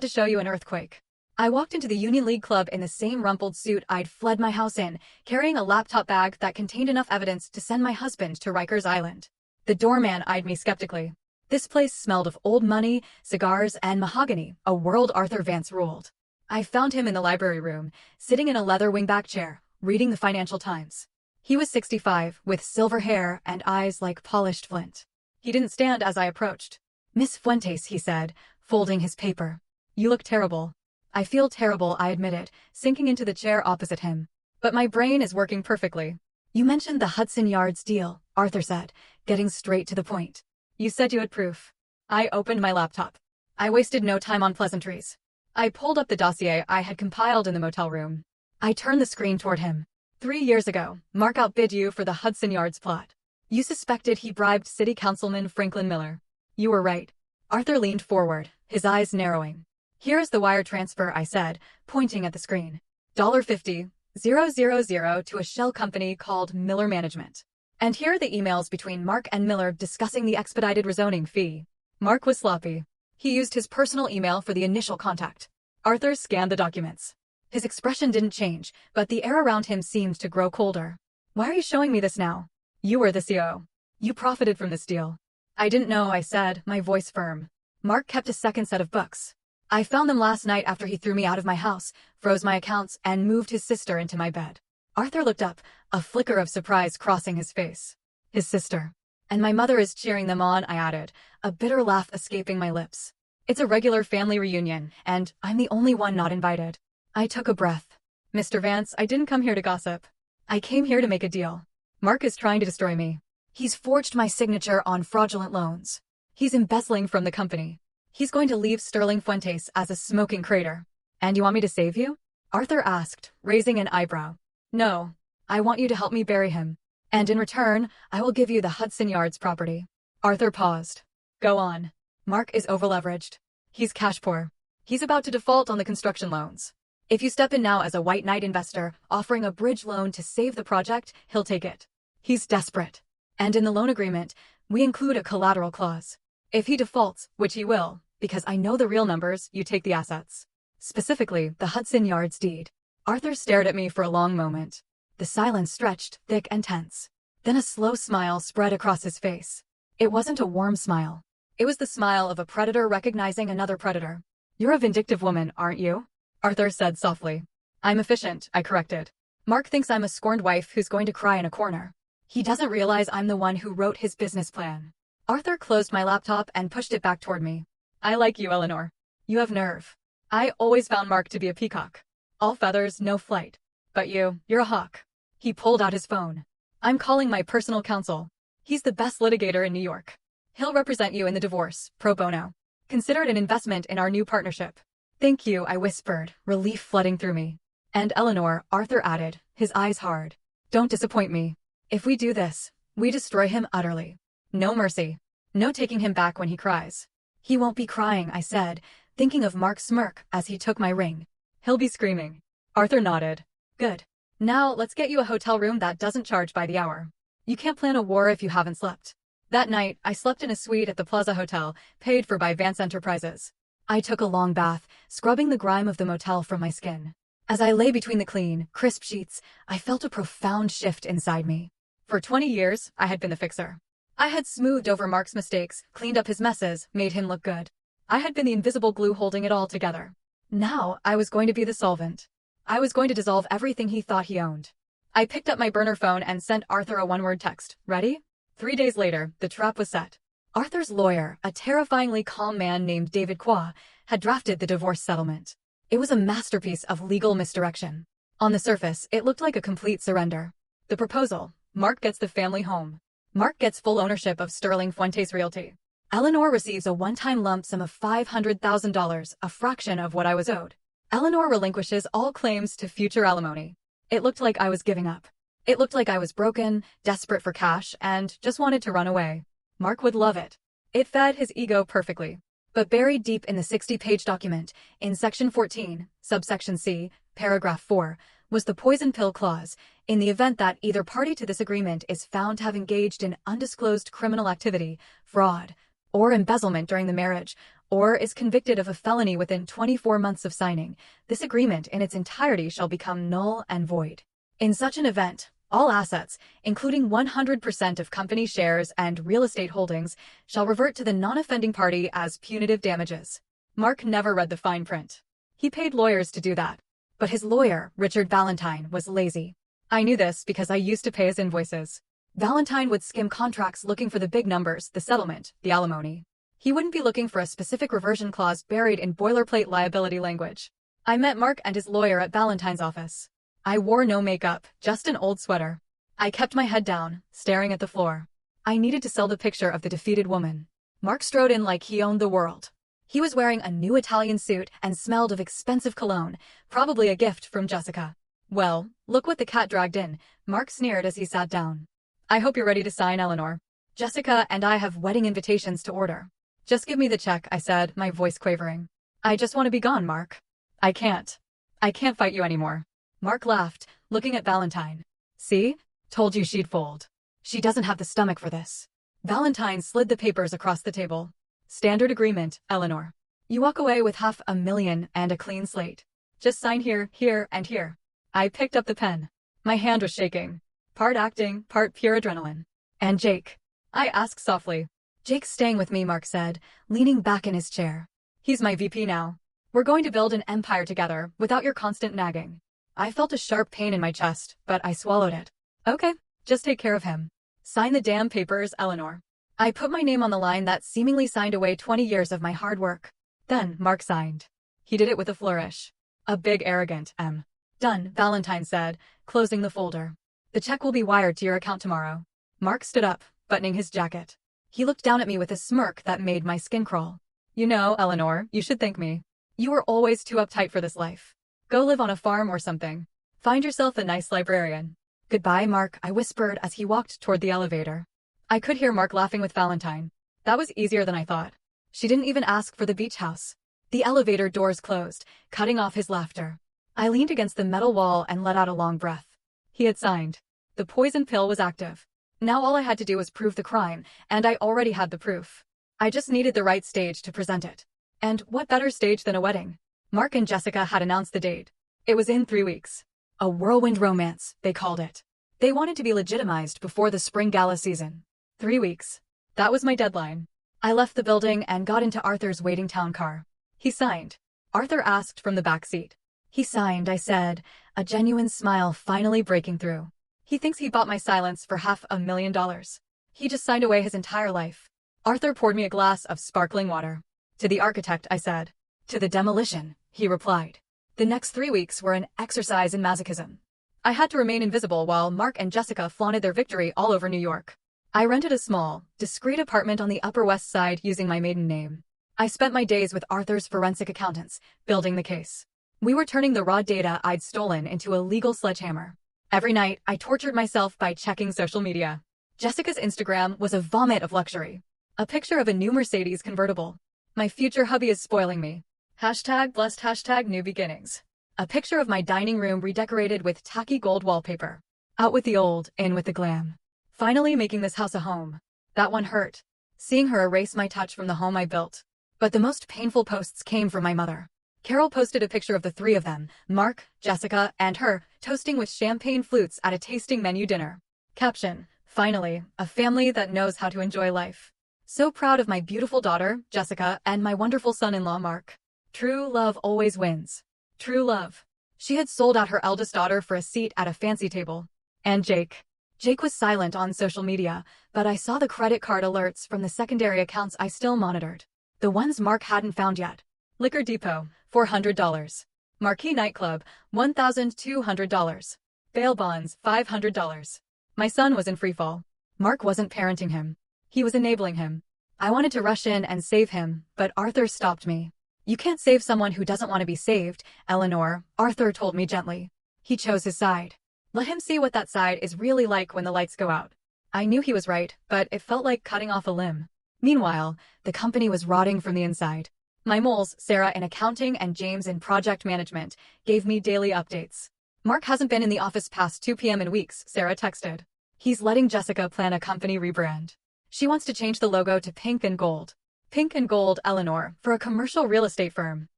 to show you an earthquake. I walked into the Union League Club in the same rumpled suit I'd fled my house in, carrying a laptop bag that contained enough evidence to send my husband to Rikers Island. The doorman eyed me skeptically. This place smelled of old money, cigars, and mahogany, a world Arthur Vance ruled. I found him in the library room, sitting in a leather wingback chair, reading the Financial Times. He was 65, with silver hair and eyes like polished flint. He didn't stand as I approached. "Miss Fuentes," he said, folding his paper. "You look terrible." "I feel terrible," I admitted, sinking into the chair opposite him. "But my brain is working perfectly." "You mentioned the Hudson Yards deal," Arthur said, getting straight to the point. "You said you had proof." I opened my laptop. I wasted no time on pleasantries. I pulled up the dossier I had compiled in the motel room. I turned the screen toward him. 3 years ago, Mark outbid you for the Hudson Yards plot. You suspected he bribed City Councilman Franklin Miller. You were right. Arthur leaned forward, his eyes narrowing. "Here is the wire transfer," I said, pointing at the screen. $50,000 to a shell company called Miller Management. And here are the emails between Mark and Miller discussing the expedited rezoning fee. Mark was sloppy. He used his personal email for the initial contact. Arthur scanned the documents. His expression didn't change, but the air around him seemed to grow colder. "Why are you showing me this now? You were the CEO. You profited from this deal." "I didn't know," I said, my voice firm. "Mark kept a second set of books. I found them last night after he threw me out of my house, froze my accounts, and moved his sister into my bed." Arthur looked up, a flicker of surprise crossing his face. "His sister. And my mother is cheering them on," I added, a bitter laugh escaping my lips. "It's a regular family reunion, and I'm the only one not invited." I took a breath. "Mr. Vance, I didn't come here to gossip. I came here to make a deal. Mark is trying to destroy me. He's forged my signature on fraudulent loans. He's embezzling from the company. He's going to leave Sterling Fuentes as a smoking crater." "And you want me to save you?" Arthur asked, raising an eyebrow. "No. I want you to help me bury him. And in return, I will give you the Hudson Yards property." Arthur paused. "Go on." "Mark is overleveraged. He's cash poor. He's about to default on the construction loans. If you step in now as a white knight investor, offering a bridge loan to save the project, he'll take it. He's desperate. And in the loan agreement, we include a collateral clause. If he defaults, which he will, because I know the real numbers, you take the assets. Specifically, the Hudson Yards deed." Arthur stared at me for a long moment. The silence stretched, thick and tense. Then a slow smile spread across his face. It wasn't a warm smile. It was the smile of a predator recognizing another predator. "You're a vindictive woman, aren't you?" Arthur said softly. "I'm efficient," I corrected. "Mark thinks I'm a scorned wife who's going to cry in a corner. He doesn't realize I'm the one who wrote his business plan." Arthur closed my laptop and pushed it back toward me. "I like you, Eleanor. You have nerve. I always found Mark to be a peacock. All feathers, no flight. But you're a hawk." He pulled out his phone. "I'm calling my personal counsel. He's the best litigator in New York. He'll represent you in the divorce, pro bono. Consider it an investment in our new partnership." "Thank you," I whispered, relief flooding through me. "And Eleanor," Arthur added, his eyes hard. "Don't disappoint me. If we do this, we destroy him utterly. No mercy. No taking him back when he cries." "He won't be crying," I said, thinking of Mark's smirk as he took my ring. "He'll be screaming." Arthur nodded. "Good. Now let's get you a hotel room that doesn't charge by the hour. You can't plan a war if you haven't slept." That night, I slept in a suite at the Plaza Hotel, paid for by Vance Enterprises. I took a long bath, scrubbing the grime of the motel from my skin. As I lay between the clean, crisp sheets, I felt a profound shift inside me. For 20 years, I had been the fixer. I had smoothed over Mark's mistakes, cleaned up his messes, made him look good. I had been the invisible glue holding it all together. Now, I was going to be the solvent. I was going to dissolve everything he thought he owned. I picked up my burner phone and sent Arthur a one-word text. "Ready?" 3 days later, the trap was set. Arthur's lawyer, a terrifyingly calm man named David Qua, had drafted the divorce settlement. It was a masterpiece of legal misdirection. On the surface, it looked like a complete surrender. The proposal: Mark gets the family home. Mark gets full ownership of Sterling Fuentes Realty. Eleanor receives a one-time lump sum of $500,000, a fraction of what I was owed. Eleanor relinquishes all claims to future alimony. It looked like I was giving up. It looked like I was broken, desperate for cash, and just wanted to run away. Mark would love it. It fed his ego perfectly. But buried deep in the 60-page document, in Section 14, subsection C, paragraph 4, was the poison pill clause. In the event that either party to this agreement is found to have engaged in undisclosed criminal activity, fraud, or embezzlement during the marriage, or is convicted of a felony within 24 months of signing, this agreement in its entirety shall become null and void. In such an event, all assets, including 100% of company shares and real estate holdings, shall revert to the non-offending party as punitive damages. Mark never read the fine print. He paid lawyers to do that. But his lawyer, Richard Valentine, was lazy. I knew this because I used to pay his invoices. Valentine would skim contracts looking for the big numbers, the settlement, the alimony. He wouldn't be looking for a specific reversion clause buried in boilerplate liability language. I met Mark and his lawyer at Valentine's office. I wore no makeup, just an old sweater. I kept my head down, staring at the floor. I needed to sell the picture of the defeated woman. Mark strode in like he owned the world. He was wearing a new Italian suit and smelled of expensive cologne, probably a gift from Jessica. Well, look what the cat dragged in, Mark sneered as he sat down. I hope you're ready to sign, Eleanor. Jessica and I have wedding invitations to order. Just give me the check, I said, my voice quavering. I just want to be gone, Mark. I can't fight you anymore. Mark laughed, looking at Valentine. See? Told you she'd fold. She doesn't have the stomach for this. Valentine slid the papers across the table. Standard agreement, Eleanor. You walk away with $500,000 and a clean slate. Just sign here, here, and here. I picked up the pen. My hand was shaking. Part acting, part pure adrenaline. And Jake? I asked softly. Jake's staying with me, Mark said, leaning back in his chair. He's my VP now. We're going to build an empire together, without your constant nagging. I felt a sharp pain in my chest, but I swallowed it. Okay, just take care of him. Sign the damn papers, Eleanor. I put my name on the line that seemingly signed away 20 years of my hard work. Then Mark signed. He did it with a flourish. A big arrogant M. Done, Valentine said, closing the folder. The check will be wired to your account tomorrow. Mark stood up, buttoning his jacket. He looked down at me with a smirk that made my skin crawl. You know, Eleanor, you should thank me. You were always too uptight for this life. Go live on a farm or something. Find yourself a nice librarian. Goodbye, Mark, I whispered as he walked toward the elevator. I could hear Mark laughing with Valentine. That was easier than I thought. She didn't even ask for the beach house. The elevator doors closed, cutting off his laughter. I leaned against the metal wall and let out a long breath. He had signed. The poison pill was active. Now all I had to do was prove the crime, and I already had the proof. I just needed the right stage to present it. And what better stage than a wedding? Mark and Jessica had announced the date. It was in 3 weeks. A whirlwind romance, they called it. They wanted to be legitimized before the spring gala season. 3 weeks. That was my deadline. I left the building and got into Arthur's waiting town car. He signed. Arthur asked from the back seat. He signed, I said, a genuine smile finally breaking through. He thinks he bought my silence for $500,000. He just signed away his entire life. Arthur poured me a glass of sparkling water. To the architect, I said. To the demolition, he replied. The next 3 weeks were an exercise in masochism. I had to remain invisible while Mark and Jessica flaunted their victory all over New York. I rented a small, discreet apartment on the Upper West Side using my maiden name. I spent my days with Arthur's forensic accountants, building the case. We were turning the raw data I'd stolen into a legal sledgehammer. Every night, I tortured myself by checking social media. Jessica's Instagram was a vomit of luxury. A picture of a new Mercedes convertible. My future hubby is spoiling me. #blessed #new beginnings. A picture of my dining room redecorated with tacky gold wallpaper. Out with the old, in with the glam. Finally making this house a home. That one hurt. Seeing her erase my touch from the home I built. But the most painful posts came from my mother. Carol posted a picture of the three of them, Mark, Jessica, and her, toasting with champagne flutes at a tasting menu dinner. Caption, finally, a family that knows how to enjoy life. So proud of my beautiful daughter, Jessica, and my wonderful son-in-law, Mark. True love always wins. True love. She had sold out her eldest daughter for a seat at a fancy table. And Jake. Jake was silent on social media, but I saw the credit card alerts from the secondary accounts I still monitored. The ones Mark hadn't found yet. Liquor Depot, $400. Marquee Nightclub, $1,200. Bail bonds, $500. My son was in freefall. Mark wasn't parenting him. He was enabling him. I wanted to rush in and save him, but Arthur stopped me. You can't save someone who doesn't want to be saved, Eleanor, Arthur told me gently. He chose his side. Let him see what that side is really like when the lights go out. I knew he was right, but it felt like cutting off a limb. Meanwhile, the company was rotting from the inside. My moles, Sarah in accounting and James in project management, gave me daily updates. Mark hasn't been in the office past 2 p.m. in weeks, Sarah texted. He's letting Jessica plan a company rebrand. She wants to change the logo to pink and gold. Pink and gold, Eleanor, for a commercial real estate firm.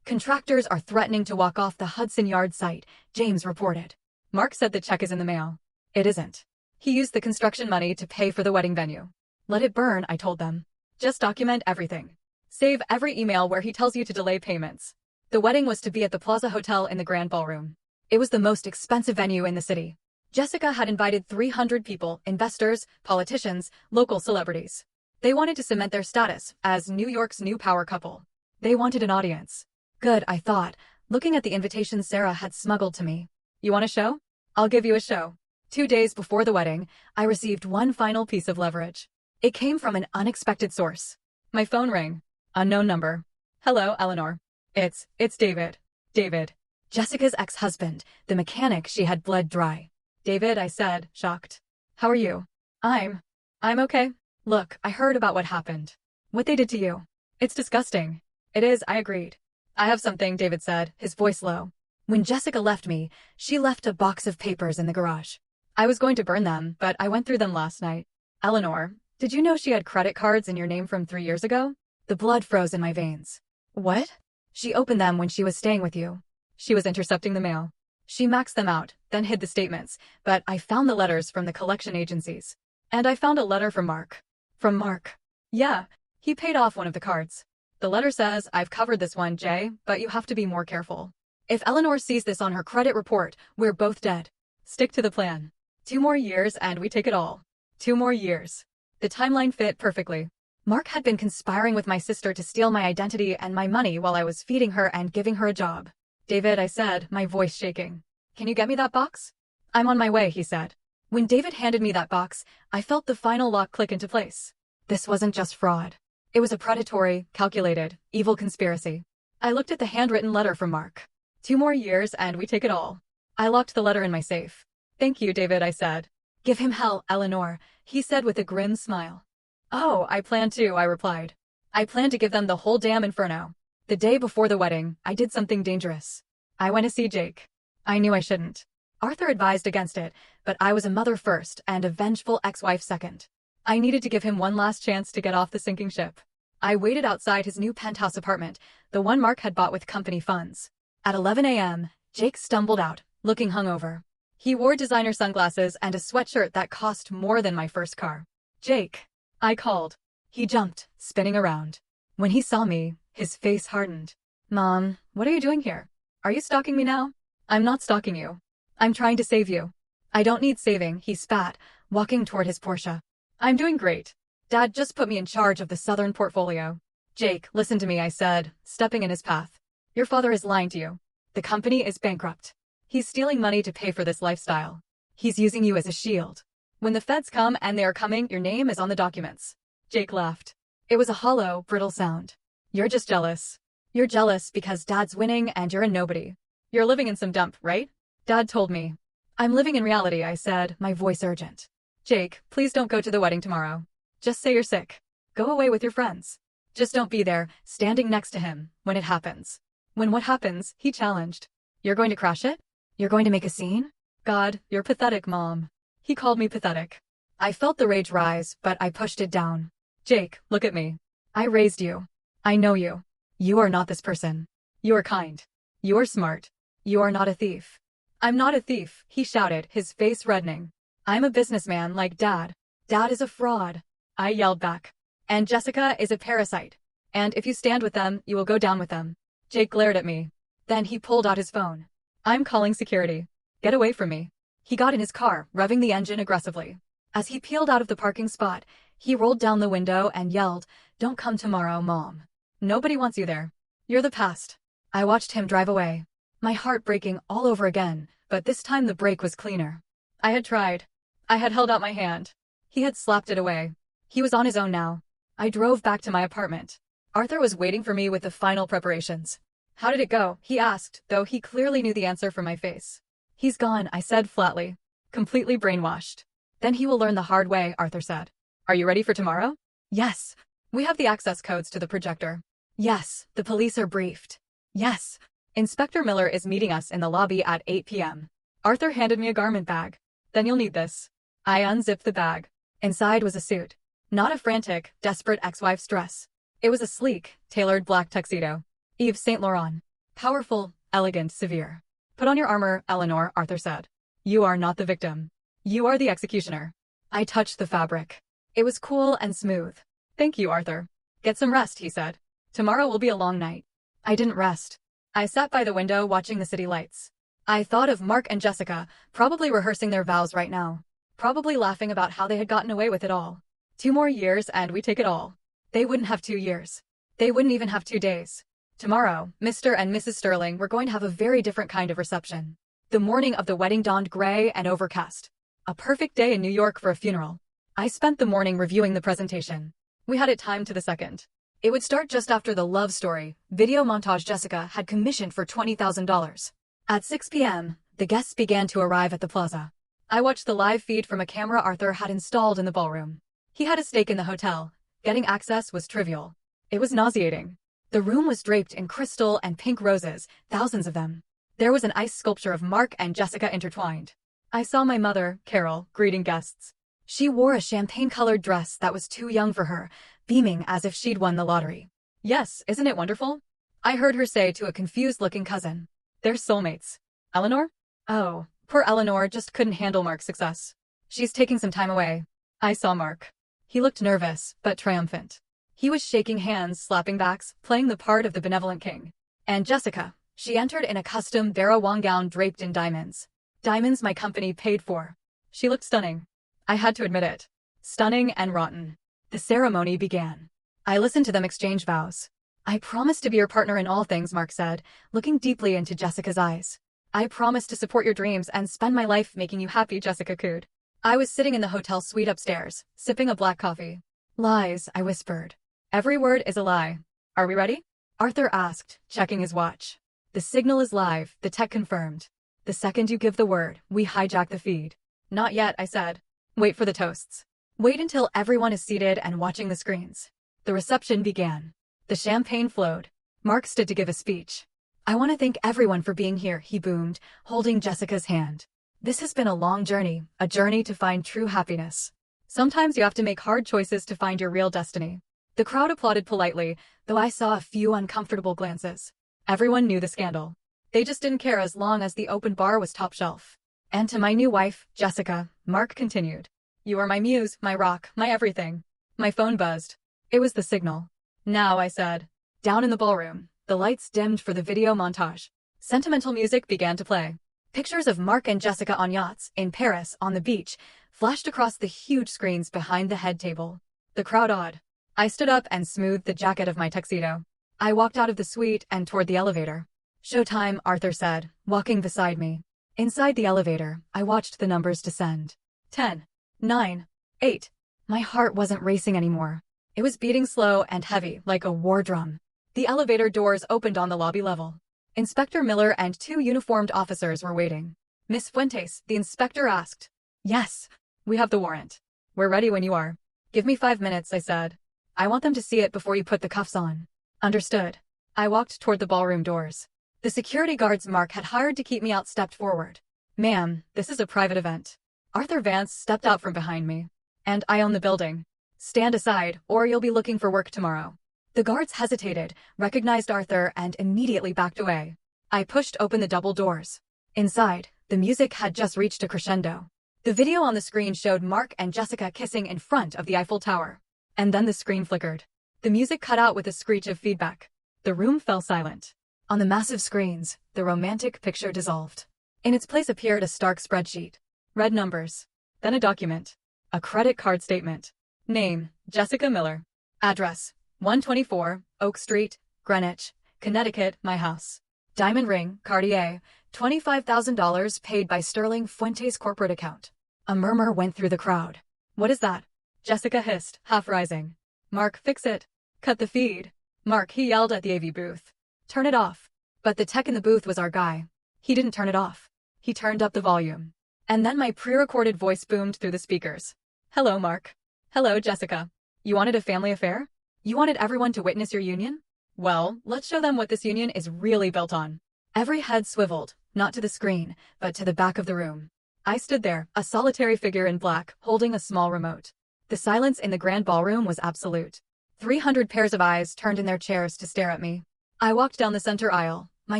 Contractors are threatening to walk off the Hudson Yard site, James reported. Mark said the check is in the mail. It isn't. He used the construction money to pay for the wedding venue. Let it burn, I told them. Just document everything. Save every email where he tells you to delay payments. The wedding was to be at the Plaza Hotel in the Grand Ballroom. It was the most expensive venue in the city. Jessica had invited 300 people, investors, politicians, local celebrities. They wanted to cement their status as New York's new power couple. They wanted an audience. Good, I thought, looking at the invitation Sarah had smuggled to me. You want a show? I'll give you a show. 2 days before the wedding, I received one final piece of leverage. It came from an unexpected source. My phone rang. Unknown number. Hello, Eleanor. It's David. David. Jessica's ex-husband, the mechanic she had bled dry. David, I said, shocked. How are you? I'm okay. Look, I heard about what happened. What they did to you. It's disgusting. It is, I agreed. I have something, David said, his voice low. When Jessica left me, she left a box of papers in the garage. I was going to burn them, but I went through them last night. Eleanor, did you know she had credit cards in your name from 3 years ago? The blood froze in my veins. What? She opened them when she was staying with you. She was intercepting the mail. She maxed them out, then hid the statements, but I found the letters from the collection agencies. And I found a letter from Mark. From Mark. Yeah, he paid off one of the cards. The letter says, I've covered this one, Jay, but you have to be more careful. If Eleanor sees this on her credit report, we're both dead. Stick to the plan. 2 more years and we take it all. 2 more years. The timeline fit perfectly. Mark had been conspiring with my sister to steal my identity and my money while I was feeding her and giving her a job. David, I said, my voice shaking. Can you get me that box? I'm on my way, he said. When David handed me that box, I felt the final lock click into place. This wasn't just fraud. It was a predatory, calculated, evil conspiracy. I looked at the handwritten letter from Mark. 2 more years and we take it all. I locked the letter in my safe. Thank you, David, I said. Give him hell, Eleanor, he said with a grim smile. Oh, I plan to, I replied. I plan to give them the whole damn inferno. The day before the wedding, I did something dangerous. I went to see Jake. I knew I shouldn't. Arthur advised against it, but I was a mother first and a vengeful ex-wife second. I needed to give him one last chance to get off the sinking ship. I waited outside his new penthouse apartment, the one Mark had bought with company funds. At 11 a.m., Jake stumbled out, looking hungover. He wore designer sunglasses and a sweatshirt that cost more than my first car. Jake. I called. He jumped, spinning around. When he saw me, his face hardened. Mom, what are you doing here? Are you stalking me now? I'm not stalking you. I'm trying to save you. I don't need saving, he spat, walking toward his Porsche. I'm doing great. Dad just put me in charge of the Southern portfolio. Jake, listen to me, I said, stepping in his path. Your father is lying to you. The company is bankrupt. He's stealing money to pay for this lifestyle. He's using you as a shield. When the feds come, and they are coming, your name is on the documents. Jake laughed. It was a hollow, brittle sound. You're just jealous. You're jealous because Dad's winning and you're a nobody. You're living in some dump, right? Dad told me. I'm living in reality, I said, my voice urgent. Jake, please don't go to the wedding tomorrow. Just say you're sick. Go away with your friends. Just don't be there, standing next to him, when it happens. When what happens, he challenged. You're going to crash it? You're going to make a scene? God, you're pathetic, Mom. He called me pathetic. I felt the rage rise, but I pushed it down. Jake, look at me. I raised you. I know you. You are not this person. You are kind. You are smart. You are not a thief. I'm not a thief, he shouted, his face reddening. I'm a businessman like Dad. Dad is a fraud. I yelled back. And Jessica is a parasite. And if you stand with them, you will go down with them. Jake glared at me. Then he pulled out his phone. I'm calling security. Get away from me. He got in his car, revving the engine aggressively. As he peeled out of the parking spot, he rolled down the window and yelled, Don't come tomorrow, Mom. Nobody wants you there. You're the past. I watched him drive away. My heart breaking all over again, but this time the brake was cleaner. I had tried. I had held out my hand. He had slapped it away. He was on his own now. I drove back to my apartment. Arthur was waiting for me with the final preparations. How did it go? He asked, though he clearly knew the answer from my face. He's gone, I said flatly. Completely brainwashed. Then he will learn the hard way, Arthur said. Are you ready for tomorrow? Yes. We have the access codes to the projector. Yes, the police are briefed. Yes. Inspector Miller is meeting us in the lobby at 8 p.m. Arthur handed me a garment bag. Then you'll need this. I unzipped the bag. Inside was a suit. Not a frantic, desperate ex-wife's dress. It was a sleek, tailored black tuxedo. Yves Saint Laurent. Powerful, elegant, severe. Put on your armor, Eleanor, Arthur said. You are not the victim. You are the executioner. I touched the fabric. It was cool and smooth. Thank you, Arthur. Get some rest, he said. Tomorrow will be a long night. I didn't rest. I sat by the window watching the city lights. I thought of Mark and Jessica, probably rehearsing their vows right now. Probably laughing about how they had gotten away with it all. 2 more years and we take it all. They wouldn't have 2 years. They wouldn't even have 2 days. Tomorrow, Mr. and Mrs. Sterling were going to have a very different kind of reception. The morning of the wedding dawned gray and overcast. A perfect day in New York for a funeral. I spent the morning reviewing the presentation. We had it timed to the second. It would start just after the love story video montage Jessica had commissioned for $20,000. At 6 p.m., the guests began to arrive at the plaza. I watched the live feed from a camera Arthur had installed in the ballroom. He had a stake in the hotel. Getting access was trivial. It was nauseating. The room was draped in crystal and pink roses, thousands of them. There was an ice sculpture of Mark and Jessica intertwined. I saw my mother, Carol, greeting guests. She wore a champagne-colored dress that was too young for her, beaming as if she'd won the lottery. Yes, isn't it wonderful? I heard her say to a confused-looking cousin. They're soulmates. Eleanor? Oh, poor Eleanor just couldn't handle Mark's success. She's taking some time away. I saw Mark. He looked nervous, but triumphant. He was shaking hands, slapping backs, playing the part of the benevolent king. And Jessica, she entered in a custom Vera Wang gown draped in diamonds. Diamonds my company paid for. She looked stunning. I had to admit it. Stunning and rotten. The ceremony began. I listened to them exchange vows. I promise to be your partner in all things, Mark said, looking deeply into Jessica's eyes. I promise to support your dreams and spend my life making you happy, Jessica cooed. I was sitting in the hotel suite upstairs, sipping a black coffee. Lies, I whispered. Every word is a lie. Are we ready? Arthur asked, checking his watch. The signal is live, the tech confirmed. The second you give the word, we hijack the feed. Not yet, I said. Wait for the toasts. Wait until everyone is seated and watching the screens. The reception began. The champagne flowed. Mark stood to give a speech. I want to thank everyone for being here, he boomed, holding Jessica's hand. This has been a long journey, a journey to find true happiness. Sometimes you have to make hard choices to find your real destiny. The crowd applauded politely, though I saw a few uncomfortable glances. Everyone knew the scandal. They just didn't care as long as the open bar was top shelf. And to my new wife, Jessica, Mark continued. You are my muse, my rock, my everything. My phone buzzed. It was the signal. Now, I said. Down in the ballroom, the lights dimmed for the video montage. Sentimental music began to play. Pictures of Mark and Jessica on yachts, in Paris, on the beach, flashed across the huge screens behind the head table. The crowd awed. I stood up and smoothed the jacket of my tuxedo. I walked out of the suite and toward the elevator. Showtime, Arthur said, walking beside me. Inside the elevator, I watched the numbers descend. 10, 9, 8. My heart wasn't racing anymore. It was beating slow and heavy, like a war drum. The elevator doors opened on the lobby level. Inspector Miller and 2 uniformed officers were waiting. Miss Fuentes, the inspector asked. Yes, we have the warrant. We're ready when you are. Give me 5 minutes, I said. I want them to see it before you put the cuffs on. Understood. I walked toward the ballroom doors. The security guards Mark had hired to keep me out stepped forward. Ma'am, this is a private event. Arthur Vance stepped out from behind me. And I own the building. Stand aside, or you'll be looking for work tomorrow. The guards hesitated, recognized Arthur, and immediately backed away. I pushed open the double doors. Inside, the music had just reached a crescendo. The video on the screen showed Mark and Jessica kissing in front of the Eiffel Tower. And then the screen flickered. The music cut out with a screech of feedback. The room fell silent. On the massive screens, the romantic picture dissolved. In its place appeared a stark spreadsheet. Red numbers. Then a document. A credit card statement. Name, Jessica Miller. Address, 124, Oak Street, Greenwich, Connecticut, my house. Diamond ring, Cartier, $25,000 paid by Sterling Fuentes' corporate account. A murmur went through the crowd. What is that? Jessica hissed, half rising. Mark, fix it. Cut the feed. Mark, he yelled at the AV booth. Turn it off. But the tech in the booth was our guy. He didn't turn it off. He turned up the volume. And then my pre-recorded voice boomed through the speakers. Hello, Mark. Hello, Jessica. You wanted a family affair? You wanted everyone to witness your union? Well, let's show them what this union is really built on. Every head swiveled, not to the screen, but to the back of the room. I stood there, a solitary figure in black, holding a small remote. The silence in the grand ballroom was absolute. 300 pairs of eyes turned in their chairs to stare at me. I walked down the center aisle, my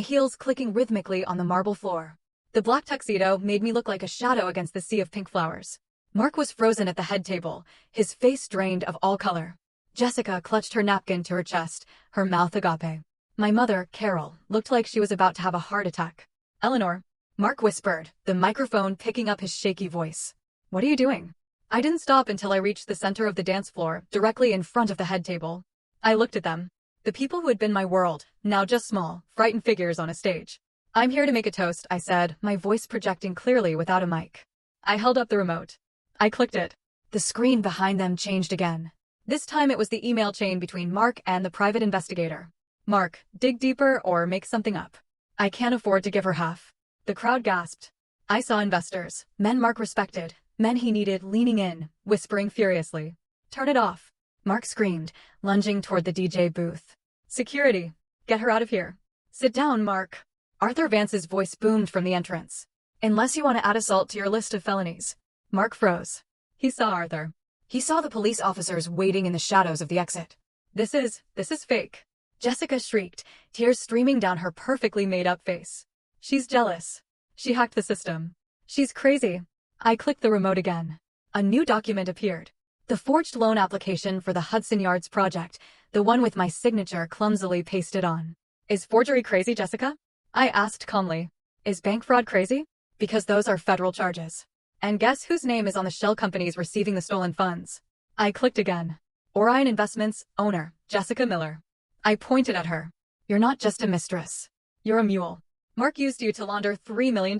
heels clicking rhythmically on the marble floor. The black tuxedo made me look like a shadow against the sea of pink flowers. Mark was frozen at the head table, his face drained of all color. Jessica clutched her napkin to her chest, her mouth agape. My mother, Carol, looked like she was about to have a heart attack. Eleanor, Mark whispered, the microphone picking up his shaky voice. What are you doing? I didn't stop until I reached the center of the dance floor, directly in front of the head table. I looked at them. The people who had been my world, now just small, frightened figures on a stage. I'm here to make a toast, I said, my voice projecting clearly without a mic. I held up the remote. I clicked it. The screen behind them changed again. This time it was the email chain between Mark and the private investigator. Mark, dig deeper or make something up. I can't afford to give her half. The crowd gasped. I saw investors, men Mark respected, men he needed leaning in, whispering furiously. Turn it off. Mark screamed, lunging toward the DJ booth. Security. Get her out of here. Sit down, Mark. Arthur Vance's voice boomed from the entrance. Unless you want to add assault to your list of felonies. Mark froze. He saw Arthur. He saw the police officers waiting in the shadows of the exit. This is fake. Jessica shrieked, tears streaming down her perfectly made-up face. She's jealous. She hacked the system. She's crazy. I clicked the remote again. A new document appeared. The forged loan application for the Hudson Yards project, the one with my signature clumsily pasted on. Is forgery crazy, Jessica? I asked calmly. Is bank fraud crazy? Because those are federal charges. And guess whose name is on the shell companies receiving the stolen funds? I clicked again. Orion Investments, owner, Jessica Miller. I pointed at her. You're not just a mistress. You're a mule. Mark used you to launder $3 million.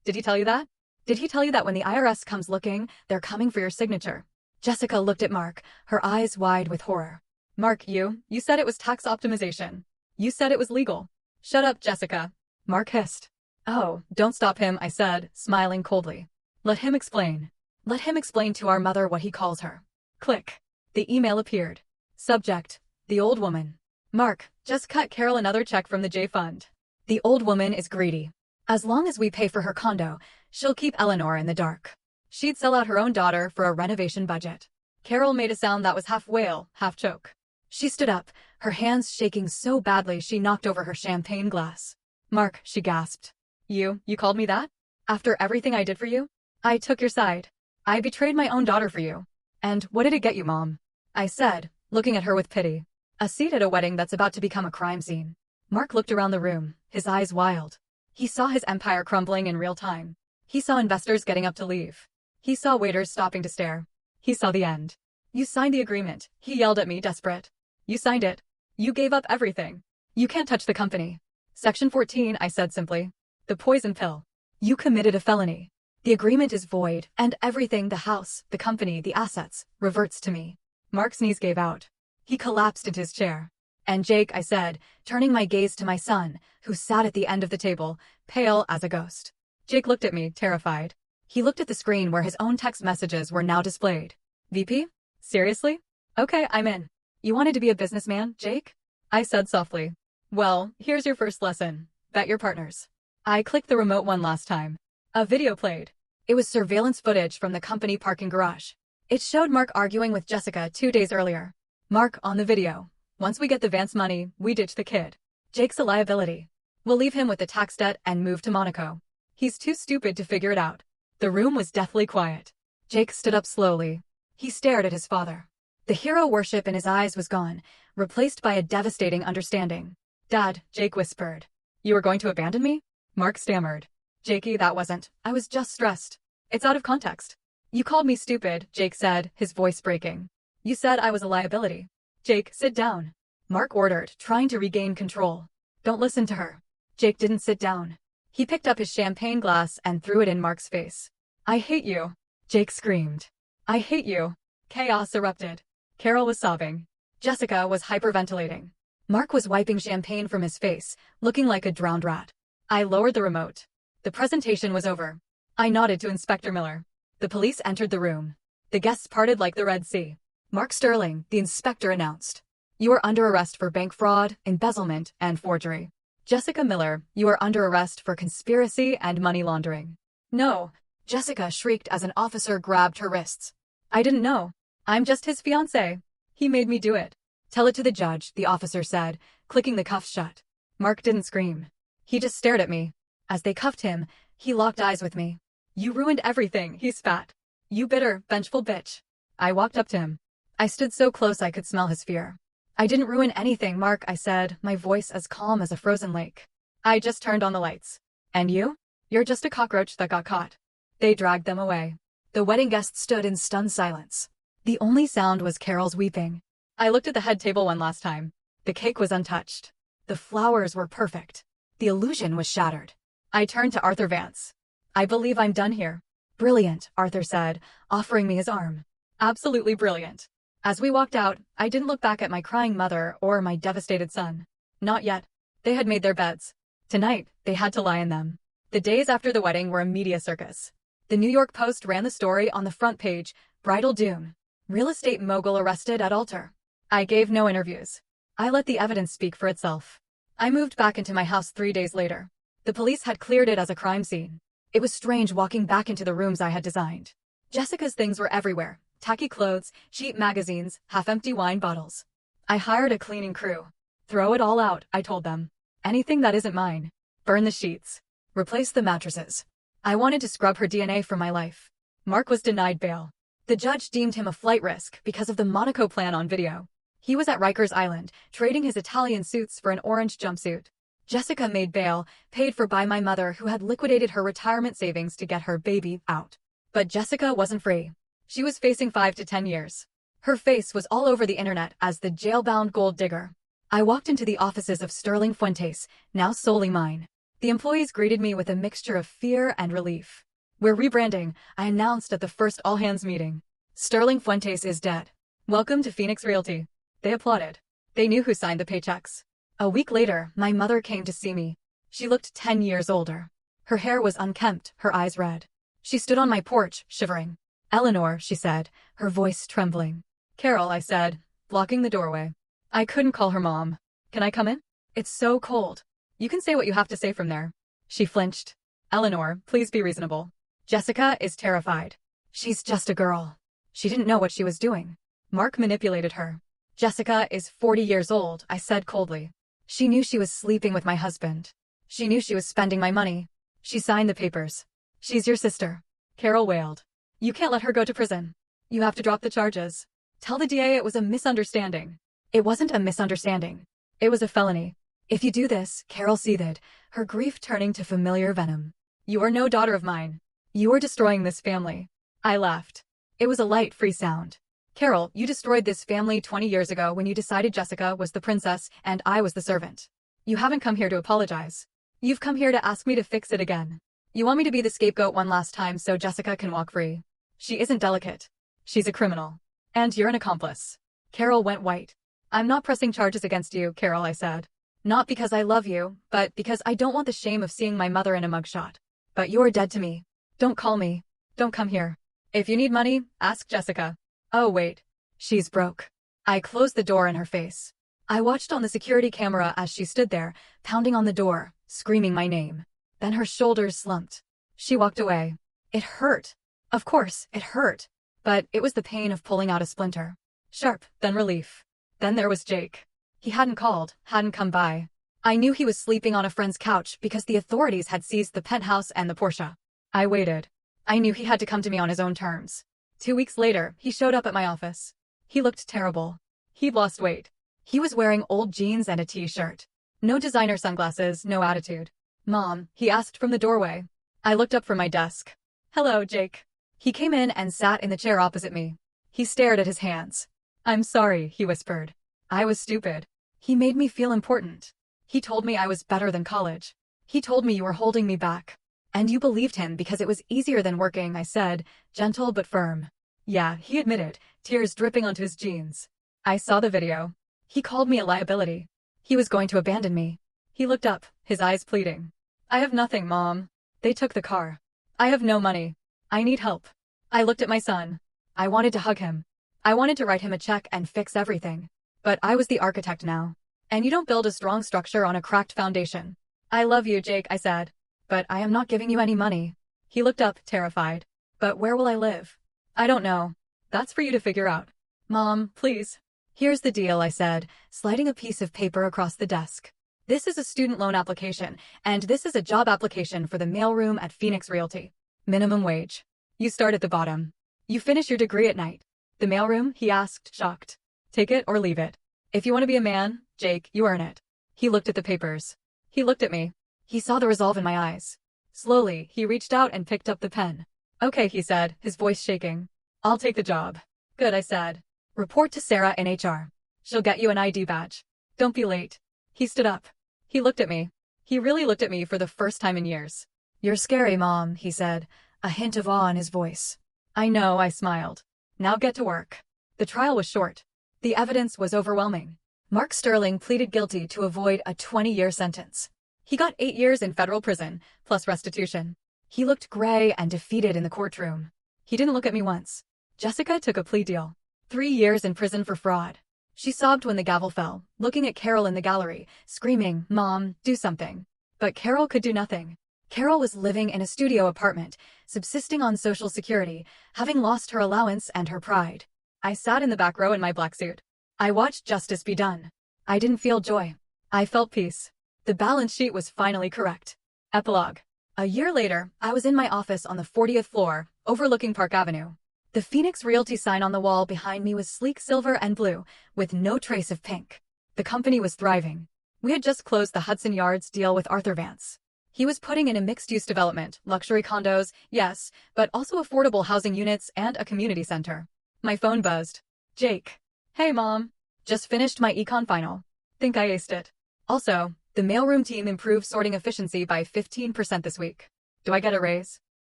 Did he tell you that? Did he tell you that when the IRS comes looking, they're coming for your signature? Jessica looked at Mark, her eyes wide with horror. Mark, you said it was tax optimization. You said it was legal. Shut up, Jessica. Mark hissed. Oh, don't stop him, I said, smiling coldly. Let him explain. Let him explain to our mother what he calls her. Click. The email appeared. Subject. The old woman. Mark, just cut Carol another check from the J Fund. The old woman is greedy. As long as we pay for her condo, she'll keep Eleanor in the dark. She'd sell out her own daughter for a renovation budget. Carol made a sound that was half wail, half choke. She stood up, her hands shaking so badly she knocked over her champagne glass. Mark, she gasped. You called me that? After everything I did for you? I took your side. I betrayed my own daughter for you. And what did it get you, Mom? I said, looking at her with pity. A seat at a wedding that's about to become a crime scene. Mark looked around the room, his eyes wild. He saw his empire crumbling in real time. He saw investors getting up to leave. He saw waiters stopping to stare. He saw the end. You signed the agreement, he yelled at me, desperate. You signed it. You gave up everything. You can't touch the company. Section 14, I said simply. The poison pill. You committed a felony. The agreement is void, and everything, the house, the company, the assets, reverts to me. Mark's knees gave out. He collapsed into his chair. And Jake, I said, turning my gaze to my son, who sat at the end of the table, pale as a ghost. Jake looked at me, terrified. He looked at the screen where his own text messages were now displayed. VP? Seriously? Okay, I'm in. You wanted to be a businessman, Jake? I said softly. Well, here's your first lesson. Bet your partners. I clicked the remote one last time. A video played. It was surveillance footage from the company parking garage. It showed Mark arguing with Jessica 2 days earlier. Mark on the video. Once we get the Vance money, we ditch the kid. Jake's a liability. We'll leave him with the tax debt and move to Monaco. He's too stupid to figure it out. The room was deathly quiet. Jake stood up slowly. He stared at his father. The hero worship in his eyes was gone, replaced by a devastating understanding. Dad, Jake whispered. You were going to abandon me? Mark stammered. Jakey, that wasn't. I was just stressed. It's out of context. You called me stupid, Jake said, his voice breaking. You said I was a liability. Jake, sit down. Mark ordered, trying to regain control. Don't listen to her. Jake didn't sit down. He picked up his champagne glass and threw it in Mark's face. I hate you. Jake screamed. I hate you. Chaos erupted. Carol was sobbing. Jessica was hyperventilating. Mark was wiping champagne from his face, looking like a drowned rat. I lowered the remote. The presentation was over. I nodded to Inspector Miller. The police entered the room. The guests parted like the Red Sea. Mark Sterling, the inspector announced. You are under arrest for bank fraud, embezzlement, and forgery. Jessica Miller, you are under arrest for conspiracy and money laundering. No, Jessica shrieked as an officer grabbed her wrists. I didn't know. I'm just his fiancée. He made me do it. Tell it to the judge, the officer said, clicking the cuffs shut. Mark didn't scream. He just stared at me. As they cuffed him, he locked eyes with me. You ruined everything, he spat. You bitter, vengeful bitch. I walked up to him. I stood so close I could smell his fear. I didn't ruin anything, Mark, I said, my voice as calm as a frozen lake. I just turned on the lights. And you? You're just a cockroach that got caught. They dragged them away. The wedding guests stood in stunned silence. The only sound was Carol's weeping. I looked at the head table one last time. The cake was untouched. The flowers were perfect. The illusion was shattered. I turned to Arthur Vance. I believe I'm done here. Brilliant, Arthur said, offering me his arm. Absolutely brilliant. As we walked out, I didn't look back at my crying mother or my devastated son. Not yet. They had made their beds. Tonight, they had to lie in them. The days after the wedding were a media circus. The New York Post ran the story on the front page, Bridal Doom. Real estate mogul arrested at altar. I gave no interviews. I let the evidence speak for itself. I moved back into my house 3 days later. The police had cleared it as a crime scene. It was strange walking back into the rooms I had designed. Jessica's things were everywhere. Tacky clothes, cheap magazines, half-empty wine bottles. I hired a cleaning crew. Throw it all out, I told them. Anything that isn't mine. Burn the sheets. Replace the mattresses. I wanted to scrub her DNA from my life. Mark was denied bail. The judge deemed him a flight risk because of the Monaco plan on video. He was at Rikers Island, trading his Italian suits for an orange jumpsuit. Jessica made bail, paid for by my mother who had liquidated her retirement savings to get her baby out. But Jessica wasn't free. She was facing 5 to 10 years. Her face was all over the internet as the jail-bound gold digger. I walked into the offices of Sterling Fuentes, now solely mine. The employees greeted me with a mixture of fear and relief. We're rebranding, I announced at the first all-hands meeting. Sterling Fuentes is dead. Welcome to Phoenix Realty. They applauded. They knew who signed the paychecks. A week later, my mother came to see me. She looked 10 years older. Her hair was unkempt, her eyes red. She stood on my porch, shivering. Eleanor, she said, her voice trembling. Carol, I said, blocking the doorway. I couldn't call her mom. Can I come in? It's so cold. You can say what you have to say from there. She flinched. Eleanor, please be reasonable. Jessica is terrified. She's just a girl. She didn't know what she was doing. Mark manipulated her. Jessica is 40 years old, I said coldly. She knew she was sleeping with my husband. She knew she was spending my money. She signed the papers. She's your sister. Carol wailed. You can't let her go to prison. You have to drop the charges. Tell the DA it was a misunderstanding. It wasn't a misunderstanding. It was a felony. If you do this, Carol seethed, her grief turning to familiar venom. You are no daughter of mine. You are destroying this family. I laughed. It was a light, free sound. Carol, you destroyed this family 20 years ago when you decided Jessica was the princess and I was the servant. You haven't come here to apologize. You've come here to ask me to fix it again. You want me to be the scapegoat one last time so Jessica can walk free. She isn't delicate. She's a criminal. And you're an accomplice. Carol went white. I'm not pressing charges against you, Carol, I said. Not because I love you, but because I don't want the shame of seeing my mother in a mugshot. But you're dead to me. Don't call me. Don't come here. If you need money, ask Jessica. Oh wait. She's broke. I closed the door in her face. I watched on the security camera as she stood there, pounding on the door, screaming my name. Then her shoulders slumped. She walked away. It hurt. Of course, it hurt. But it was the pain of pulling out a splinter. Sharp, then relief. Then there was Jake. He hadn't called, hadn't come by. I knew he was sleeping on a friend's couch because the authorities had seized the penthouse and the Porsche. I waited. I knew he had to come to me on his own terms. 2 weeks later, he showed up at my office. He looked terrible. He'd lost weight. He was wearing old jeans and a t-shirt. No designer sunglasses, no attitude. Mom, he asked from the doorway. I looked up from my desk. Hello, Jake. He came in and sat in the chair opposite me. He stared at his hands. I'm sorry, he whispered. I was stupid. He made me feel important. He told me I was better than college. He told me you were holding me back. And you believed him because it was easier than working, I said, gentle but firm. Yeah, he admitted, tears dripping onto his jeans. I saw the video. He called me a liability. He was going to abandon me. He looked up, his eyes pleading. I have nothing, Mom. They took the car. I have no money. I need help. I looked at my son. I wanted to hug him. I wanted to write him a check and fix everything. But I was the architect now. And you don't build a strong structure on a cracked foundation. I love you, Jake, I said. But I am not giving you any money. He looked up, terrified. But where will I live? I don't know. That's for you to figure out. Mom, please. Here's the deal, I said, sliding a piece of paper across the desk. This is a student loan application, and this is a job application for the mailroom at Phoenix Realty. Minimum wage. You start at the bottom. You finish your degree at night. The mailroom? He asked, shocked. Take it or leave it. If you want to be a man, Jake, you earn it. He looked at the papers. He looked at me. He saw the resolve in my eyes. Slowly, he reached out and picked up the pen. Okay, he said, his voice shaking. I'll take the job. Good, I said. Report to Sarah in HR. She'll get you an ID badge. Don't be late. He stood up. He looked at me. He really looked at me for the first time in years. You're scary, Mom, he said, a hint of awe in his voice. I know, I smiled. Now get to work. The trial was short. The evidence was overwhelming. Mark Sterling pleaded guilty to avoid a 20-year sentence. He got 8 years in federal prison, plus restitution. He looked gray and defeated in the courtroom. He didn't look at me once. Jessica took a plea deal. 3 years in prison for fraud. She sobbed when the gavel fell, looking at Carol in the gallery, screaming, Mom, do something. But Carol could do nothing. Carol was living in a studio apartment, subsisting on Social Security, having lost her allowance and her pride. I sat in the back row in my black suit. I watched justice be done. I didn't feel joy. I felt peace. The balance sheet was finally correct. Epilogue. A year later, I was in my office on the 40th floor, overlooking Park Avenue. The Phoenix Realty sign on the wall behind me was sleek silver and blue, with no trace of pink. The company was thriving. We had just closed the Hudson Yards deal with Arthur Vance. He was putting in a mixed-use development, luxury condos, yes, but also affordable housing units and a community center. My phone buzzed. Jake. Hey, Mom. Just finished my econ final. Think I aced it. Also, the mailroom team improved sorting efficiency by 15% this week. Do I get a raise?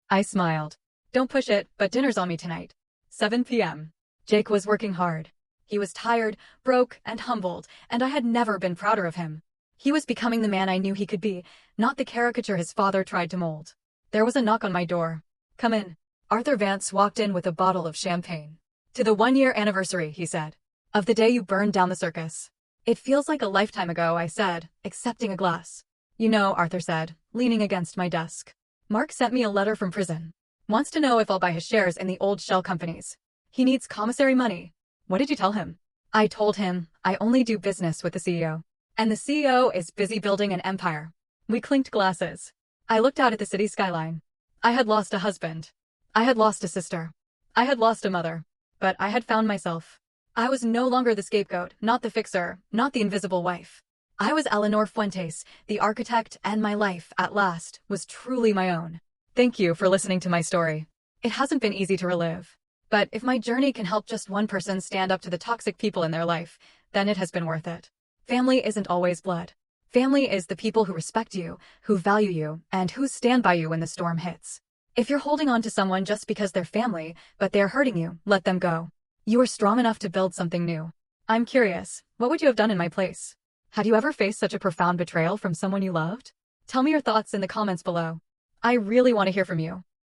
I smiled. Don't push it, but dinner's on me tonight. 7 p.m. Jake was working hard. He was tired, broke, and humbled, and I had never been prouder of him. He was becoming the man I knew he could be, not the caricature his father tried to mold. There was a knock on my door. Come in. Arthur Vance walked in with a bottle of champagne. To the 1-year anniversary, he said, of the day you burned down the circus. It feels like a lifetime ago, I said, accepting a glass. You know, Arthur said, leaning against my desk. Mark sent me a letter from prison. Wants to know if I'll buy his shares in the old shell companies. He needs commissary money. What did you tell him? I told him, I only do business with the CEO. And the CEO is busy building an empire. We clinked glasses. I looked out at the city skyline. I had lost a husband. I had lost a sister. I had lost a mother. But I had found myself. I was no longer the scapegoat, not the fixer, not the invisible wife. I was Eleanor Fuentes, the architect, and my life, at last, was truly my own. Thank you for listening to my story. It hasn't been easy to relive. But if my journey can help just one person stand up to the toxic people in their life, then it has been worth it. Family isn't always blood. Family is the people who respect you, who value you, and who stand by you when the storm hits. If you're holding on to someone just because they're family, but they're hurting you, let them go. You are strong enough to build something new. I'm curious, what would you have done in my place? Had you ever faced such a profound betrayal from someone you loved? Tell me your thoughts in the comments below. I really want to hear from you.